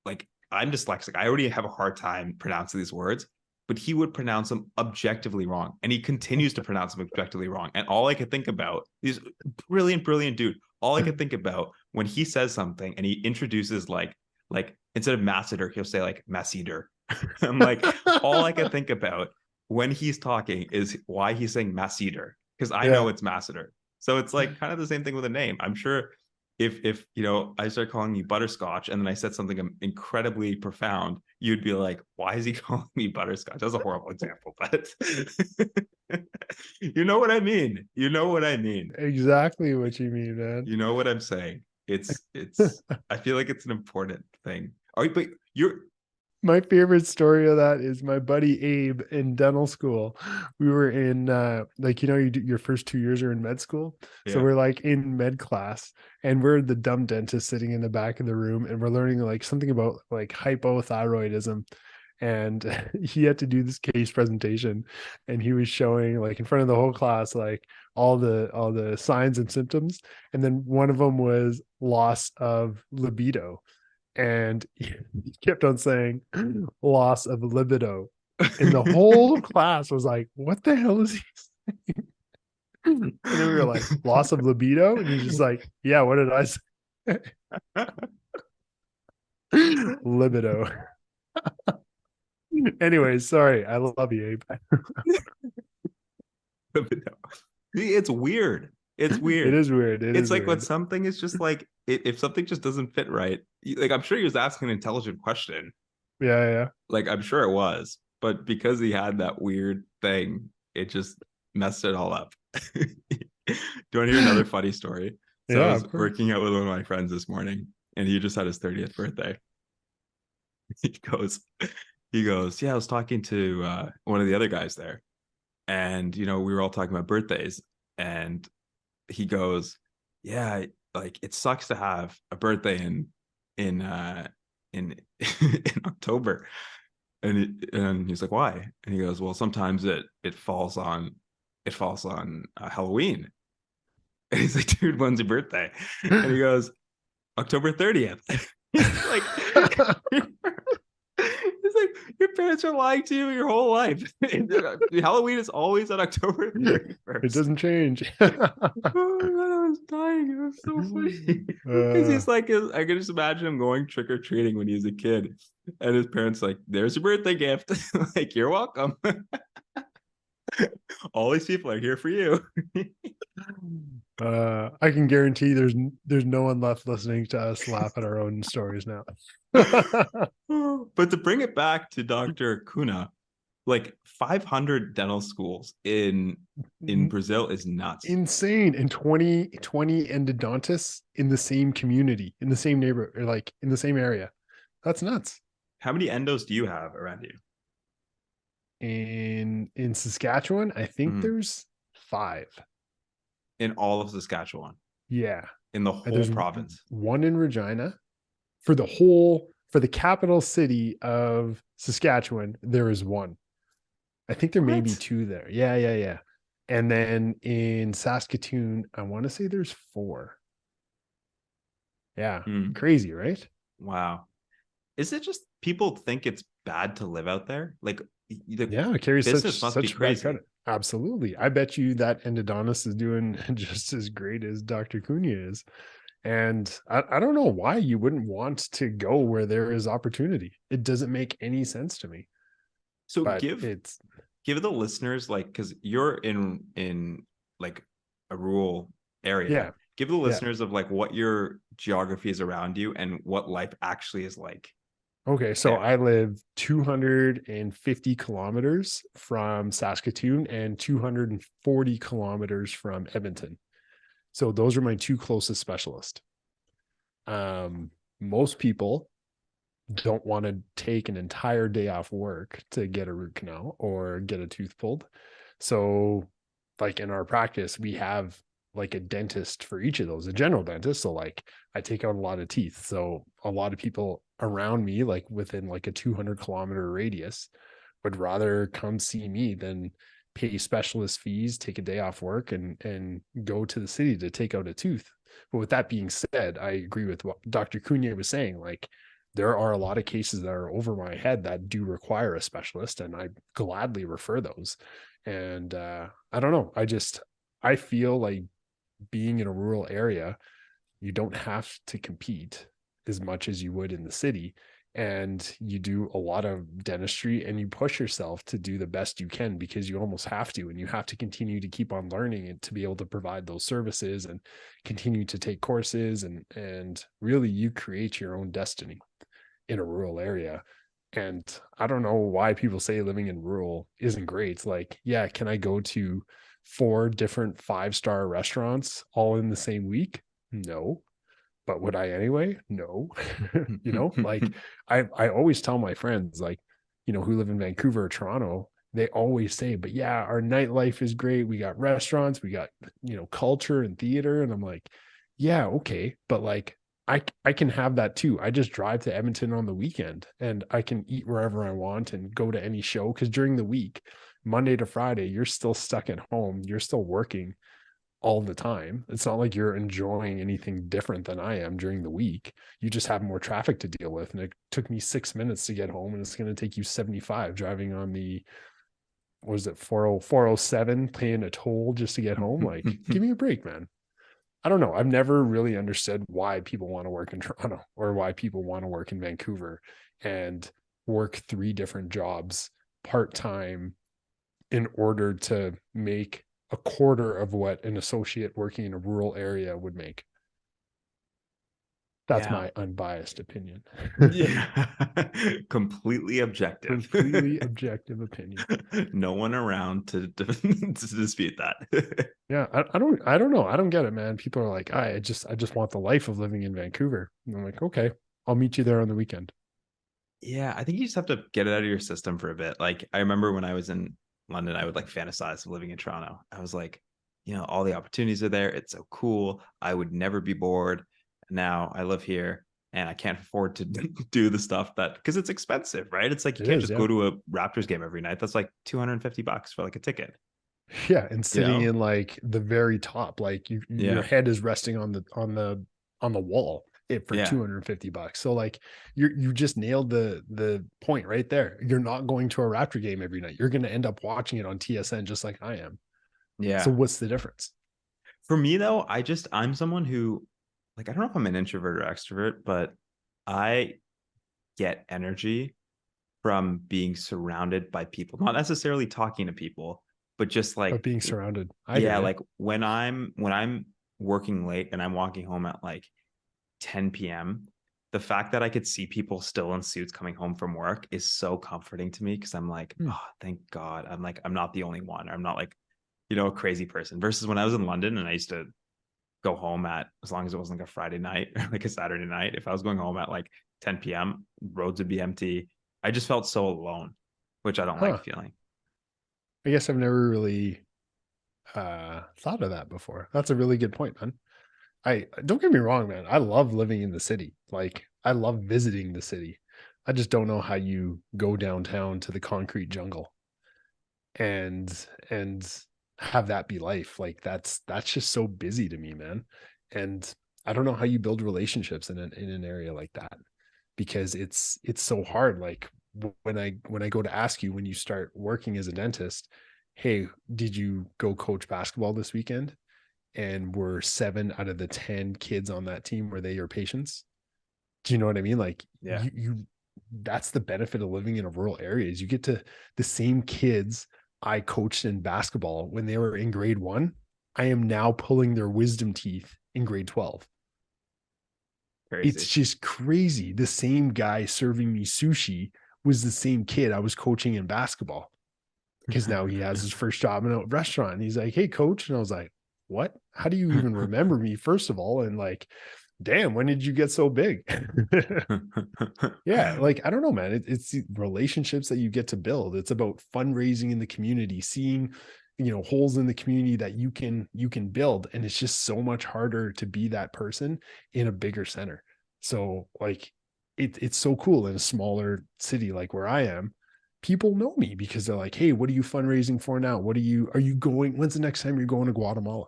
like, I'm dyslexic. I already have a hard time pronouncing these words, but he would pronounce them objectively wrong. And he continues to pronounce them objectively wrong. And all I could think about, he's brilliant, brilliant dude. All I could think about when he says something and he introduces like instead of masseter, he'll say like masseter. I'm like, all I could think about when he's talking is why he's saying masseter, because I know it's masseter. So it's like kind of the same thing with a name. I'm sure if I start calling you Butterscotch and then I said something incredibly profound, you'd be like, "Why is he calling me Butterscotch?" That's a horrible example, but you know what I mean. You know what I mean. Exactly what you mean, man. You know what I'm saying. It's I feel like it's an important thing. But my favorite story of that is my buddy Abe in dental school. We were in you do your first 2 years are in med school. Yeah. So we're like in med class and we're the dumb dentist sitting in the back of the room and we're learning like something about like hypothyroidism. And he had to do this case presentation and he was showing like in front of the whole class, like all the signs and symptoms. And then one of them was loss of libido. And he kept on saying loss of libido. And the whole class was like, "What the hell is he saying?" And then we were like, "Loss of libido?" And he's just like, "Yeah, what did I say?" Libido. Anyways, sorry. I love you, Abe. It's weird. It's weird. It is weird. It's like when something is just like, if something just doesn't fit right, like, I'm sure he was asking an intelligent question. Yeah. Like, I'm sure it was, but because he had that weird thing, it just messed it all up. Do you want to hear another funny story? So I was working out with one of my friends this morning, and he just had his 30th birthday. He goes, "Yeah, I was talking to one of the other guys there, and we were all talking about birthdays, and he goes, yeah, like, it sucks to have a birthday in in October." And he's like, "Why?" And he goes, "Well, sometimes it falls on it falls on Halloween. And he's like, dude, when's your birthday? And he goes, October 30th. He's like, it's like your parents are lying to you your whole life. Halloween is always on October 31st. It doesn't change. Oh my God, I was dying. It was so funny. Because he's like, I can just imagine him going trick or treating when he was a kid, and his parents like, "There's your birthday gift." Like, you're welcome. All these people are here for you. I can guarantee there's no one left listening to us laugh at our own stories now. But to bring it back to Dr. Cunha, like 500 dental schools in Brazil is nuts. Insane. And 20 endodontists in the same community, in the same neighborhood, or like in the same area. That's nuts. How many endos do you have around you? In Saskatchewan, I think there's 5. In all of Saskatchewan? Yeah. In the whole province? One in Regina. For the capital city of Saskatchewan, there is one. I think there may be 2 there. Yeah. And then in Saskatoon, I want to say there's 4. Yeah. Crazy, right? Wow. Is it just people think it's bad to live out there? Like, it carries business must be such crazy. credit. Absolutely. I bet you that endodontist is doing just as great as Dr. Cunha is. And I don't know why you wouldn't want to go where there is opportunity. It doesn't make any sense to me. So give the listeners, like, because you're in like a rural area. Yeah. Give the listeners of like what your geography is around you and what life actually is like. Okay, so I live 250 kilometers from Saskatoon and 240 kilometers from Edmonton. So those are my 2 closest specialists. Most people don't want to take an entire day off work to get a root canal or get a tooth pulled. So like in our practice, we have like a dentist for each of those, a general dentist. So like I take out a lot of teeth. So a lot of people around me, like within like a 200-kilometer radius, would rather come see me than pay specialist fees, take a day off work and go to the city to take out a tooth. But with that being said, I agree with what Dr. Cunha was saying. Like there are a lot of cases that are over my head that do require a specialist, and I gladly refer those. And I don't know. I feel like being in a rural area, you don't have to compete as much as you would in the city, and you do a lot of dentistry and you push yourself to do the best you can because you almost have to, and you have to continue to keep on learning and to be able to provide those services and continue to take courses, and really you create your own destiny in a rural area. And I don't know why people say living in rural isn't great. It's like, yeah, can I go to 4 different 5-star restaurants all in the same week? No. But would I anyway? No. Like I always tell my friends, like, who live in Vancouver or Toronto, they always say, but yeah, our nightlife is great. We got restaurants, we got, culture and theater. And I'm like, yeah, okay. But like, I can have that too. I just drive to Edmonton on the weekend and I can eat wherever I want and go to any show. Because during the week, Monday to Friday, you're still stuck at home. You're still working all the time. It's not like you're enjoying anything different than I am during the week. You just have more traffic to deal with. And it took me 6 minutes to get home, and it's going to take you 75 driving on the, 407, paying a toll just to get home. Like, give me a break, man. I don't know. I've never really understood why people want to work in Toronto or why people want to work in Vancouver and work 3 different jobs part-time in order to make a quarter of what an associate working in a rural area would make. That's my unbiased opinion. Yeah. Completely objective. Completely objective opinion. No one around to dispute that. Yeah, I don't know. I don't get it, man. People are like, I just want the life of living in Vancouver. And I'm like, okay, I'll meet you there on the weekend. Yeah, I think you just have to get it out of your system for a bit. Like I remember when I was in London, I would like fantasize of living in Toronto. I was like, all the opportunities are there. It's so cool. I would never be bored. Now I live here and I can't afford to do the stuff because it's expensive, right? It's like you can't just go to a Raptors game every night. That's like $250 for like a ticket. Yeah, and you sitting know? in like the very top, like your Yeah. head is resting on the wall it for Yeah. $250. So like you just nailed the point right there. You're not going to a Raptor game every night. You're going to end up watching it on TSN just like I am. So Yeah. what's the difference? For me though, I'm someone who, like, I don't know if I'm an introvert or extrovert, but I get energy from being surrounded by people, not necessarily talking to people, but just But like, being surrounded. I hear yeah, you. like when I'm working late and I'm walking home at like 10 p.m., the fact that I could see people still in suits coming home from work is so comforting to me, because I'm like, Hmm. oh, thank God. I'm like, I'm not the only one. I'm not like, a crazy person. Versus when I was in London and I used to go home at, as long as it wasn't like a Friday night or like a Saturday night, if I was going home at like 10 p.m., roads would be empty. I just felt so alone, which I don't like Huh. feeling. I guess I've never really thought of that before. That's a really good point, man. I don't get me wrong, man. I love living in the city. Like I love visiting the city. I just don't know how you go downtown to the concrete jungle and have that be life. Like that's just so busy to me, man. And I don't know how you build relationships in an area like that, because it's so hard. Like when I go to ask you when you start working as a dentist, hey, did you go coach basketball this weekend? And were 7 out of the 10 kids on that team, were they your patients? Do you know what I mean? Like Yeah. you that's the benefit of living in a rural area, is you get to the same kids I coached in basketball when they were in grade 1. I am now pulling their wisdom teeth in grade 12. It's Crazy. just crazy. The same guy serving me sushi was the same kid I was coaching in basketball, because now he has his first job in a restaurant. And he's like, "Hey, coach." And I was like, "What? How do you even remember me, first of all? And like, damn, when did you get so big?" Yeah, like I don't know, man. It's the relationships that you get to build. It's about fundraising in the community, seeing, holes in the community that you can build, and it's just so much harder to be that person in a bigger center. So like, it's so cool in a smaller city like where I am. People know me because they're like, "Hey, what are you fundraising for now? Are you going? When's the next time you're going to Guatemala?"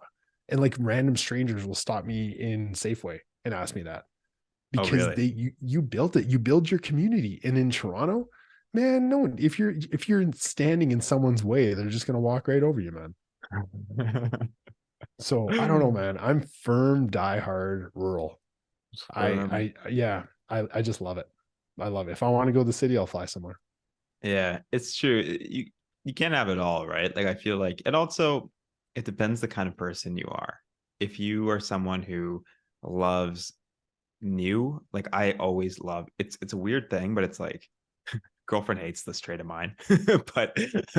And like random strangers will stop me in Safeway and ask me that, Oh, because really? you built it. You build your community. And in Toronto, man, no one, if you're standing in someone's way, they're just gonna walk right over you, man. So I don't know, man. I'm firm diehard rural. Firm. Yeah, I just love it. I love it. If I want to go to the city, I'll fly somewhere. Yeah, it's true. You can't have it all, right? Like, I feel like it also, it depends the kind of person you are. If you are someone who loves new, like I always love, it's a weird thing, but it's like, girlfriend hates this trait of mine, but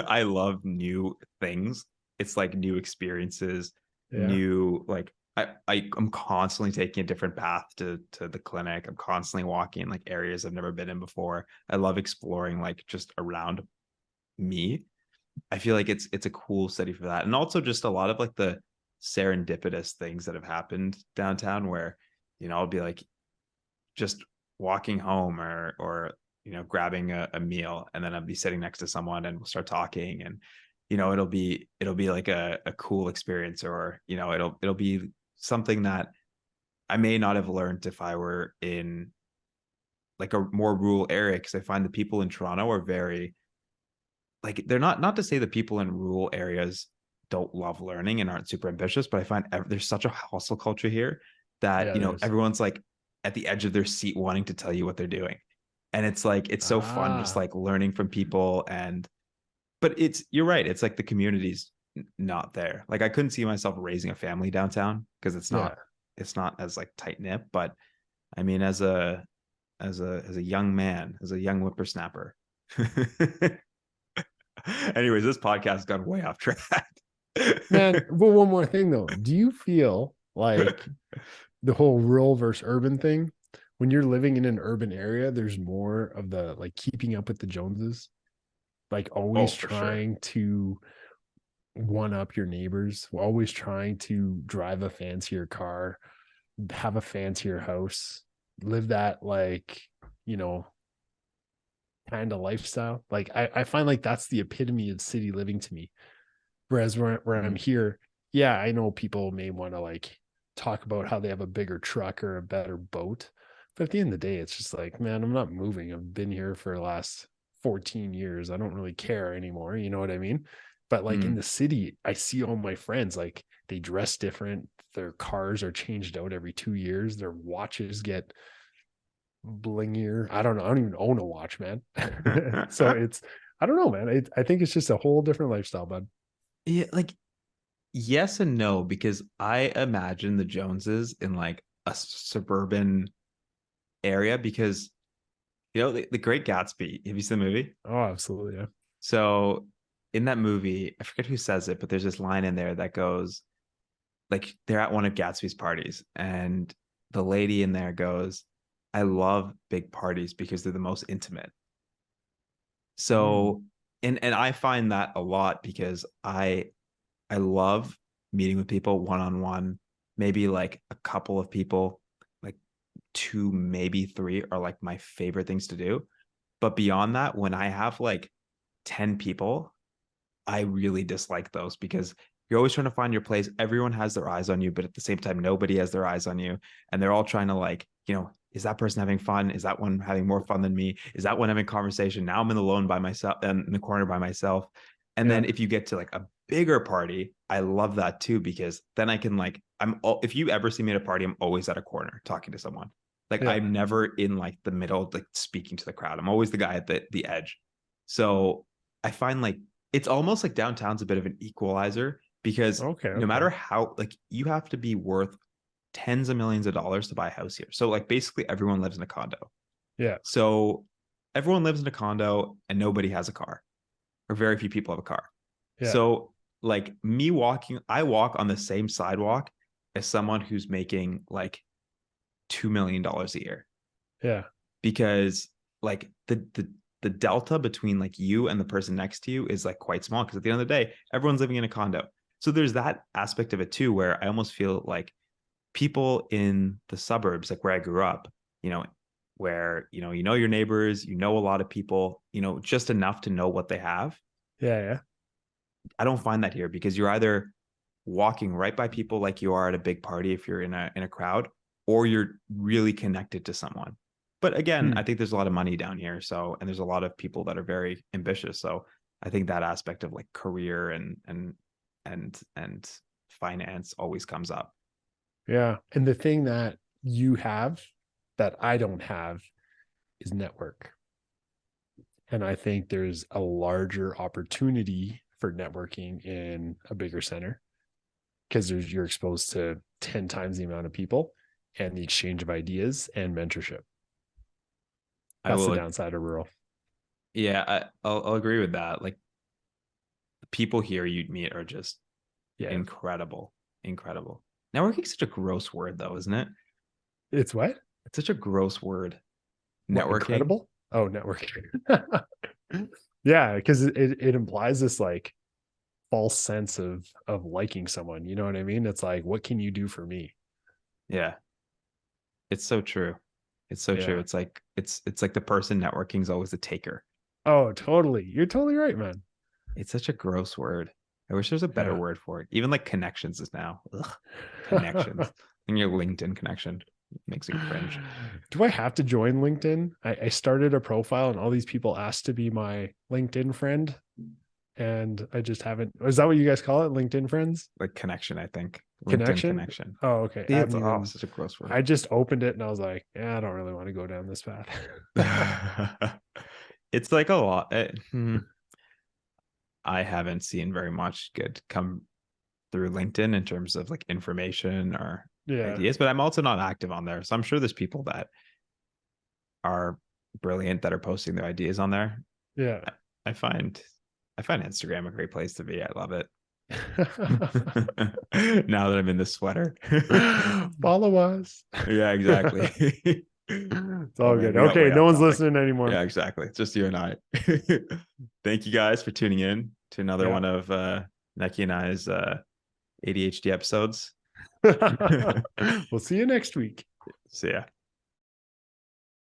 I love new things. It's like new experiences, Yeah. new, like I'm constantly taking a different path to the clinic. I'm constantly walking in like areas I've never been in before. I love exploring like just around me. I feel like it's a cool city for that. And also just a lot of like the serendipitous things that have happened downtown where, I'll be like just walking home or grabbing a meal, and then I'll be sitting next to someone and we'll start talking, and it'll be like a cool experience, or it'll be something that I may not have learned if I were in like a more rural area, because I find the people in Toronto are very, like, they're not to say the people in rural areas don't love learning and aren't super ambitious, but I find there's such a hustle culture here that Yeah, there's everyone's like at the edge of their seat wanting to tell you what they're doing, and it's like it's so fun just like learning from people. And but you're right, it's like the community's not there. Like I couldn't see myself raising a family downtown because yeah. it's not as like tight knit. But I mean, as a young man, as a young whippersnapper. Anyways, this podcast has gone way off track. Man, well, one more thing though. Do you feel like the whole rural versus urban thing, when you're living in an urban area, there's more of the like keeping up with the Joneses, like Oh, always for sure. trying to one up your neighbors, always trying to drive a fancier car, have a fancier house, live that like, you know, kind of lifestyle. Like I find like that's the epitome of city living to me. Whereas where I'm Mhm. here, yeah, I know people may want to like talk about how they have a bigger truck or a better boat. But at the end of the day, it's just like, man, I'm not moving. I've been here for the last 14 years. I don't really care anymore. You know what I mean? But like in Mm. the city, I see all my friends, like they dress different. Their cars are changed out every 2 years. Their watches get blingier. I don't know. I don't even own a watch, man. So it's, I don't know, man. I think it's just a whole different lifestyle, bud. Yeah, like yes and no, because I imagine the Joneses in like a suburban area because the Great Gatsby. Have you seen the movie? Oh, absolutely. Yeah. So in that movie, I forget who says it, but there's this line in there that goes like they're at one of Gatsby's parties, and the lady in there goes, "I love big parties because they're the most intimate." Mm. So and I find that a lot because I love meeting with people one on one, maybe like a couple of people, like two, maybe three are like my favorite things to do. But beyond that, when I have like 10 people, I really dislike those because you're always trying to find your place. Everyone has their eyes on you, but at the same time, nobody has their eyes on you. And they're all trying to like, is that person having fun? Is that one having more fun than me? Is that one having conversation? Now I'm in the lone by myself and in the corner by myself. And Yeah. then if you get to like a bigger party, I love that too, because then I can like, if you ever see me at a party, I'm always at a corner talking to someone. Like Yeah. I'm never in like the middle, like speaking to the crowd. I'm always the guy at the edge. So I find like it's almost like downtown's a bit of an equalizer because Okay. no Okay. matter how like you have to be worth tens of millions of dollars to buy a house here. So like basically everyone lives in a condo. Yeah. So everyone lives in a condo and nobody has a car or very few people have a car. Yeah. So like I walk on the same sidewalk as someone who's making like $2 million a year Yeah. because like the delta between like you and the person next to you is like quite small because at the end of the day everyone's living in a condo, so there's that aspect of it too where I almost feel like people in the suburbs like where I grew up, where your neighbors, a lot of people, just enough to know what they have. Yeah. Yeah. I don't find that here because you're either walking right by people like you are at a big party if you're in a crowd, or you're really connected to someone. But again, Hmm. I think there's a lot of money down here, so and there's a lot of people that are very ambitious. So I think that aspect of like career and finance always comes up. Yeah. And the thing that you have that I don't have is network. And I think there's a larger opportunity for networking in a bigger center because you're exposed to 10 times the amount of people and the exchange of ideas and mentorship. I That's the will, downside of rural. yeah, I'll agree with that. Like the people here you'd meet are just Yeah. incredible, incredible. Networking is such a gross word, though, isn't it? It's what? It's such a gross word. What, Networking. incredible? Oh, networking. Yeah, because it implies this like false sense of liking someone. You know what I mean? It's like, what can you do for me? Yeah, it's so true. It's so true. Yeah. It's like the person networking is always the taker. Oh, totally. You're totally right, man. It's such a gross word. I wish there's a better Yeah. word for it. Even like connections is now. Ugh, connections. And your LinkedIn connection makes me cringe. Do I have to join LinkedIn? I started a profile and all these people asked to be my LinkedIn friend. And I just haven't. Is that what you guys call it? LinkedIn friends? Like connection, I think. LinkedIn Connection? connection. Oh, okay. I It's haven't even. such a gross word. I just opened it and I was like, yeah, I don't really want to go down this path. It's like a lot. I haven't seen very much good come through LinkedIn in terms of like information or Yeah. ideas, but I'm also not active on there. So I'm sure there's people that are brilliant that are posting their ideas on there. Yeah. I find Instagram a great place to be. I love it. Now that I'm in the sweater. Follow us. Yeah, exactly. It's all Oh, man, good. we got Okay. way No off one's topic. listening anymore. Yeah, exactly. It's just you and I. Thank you guys for tuning in to another Yeah. one of Neki and I's ADHD episodes. We'll see you next week. See ya.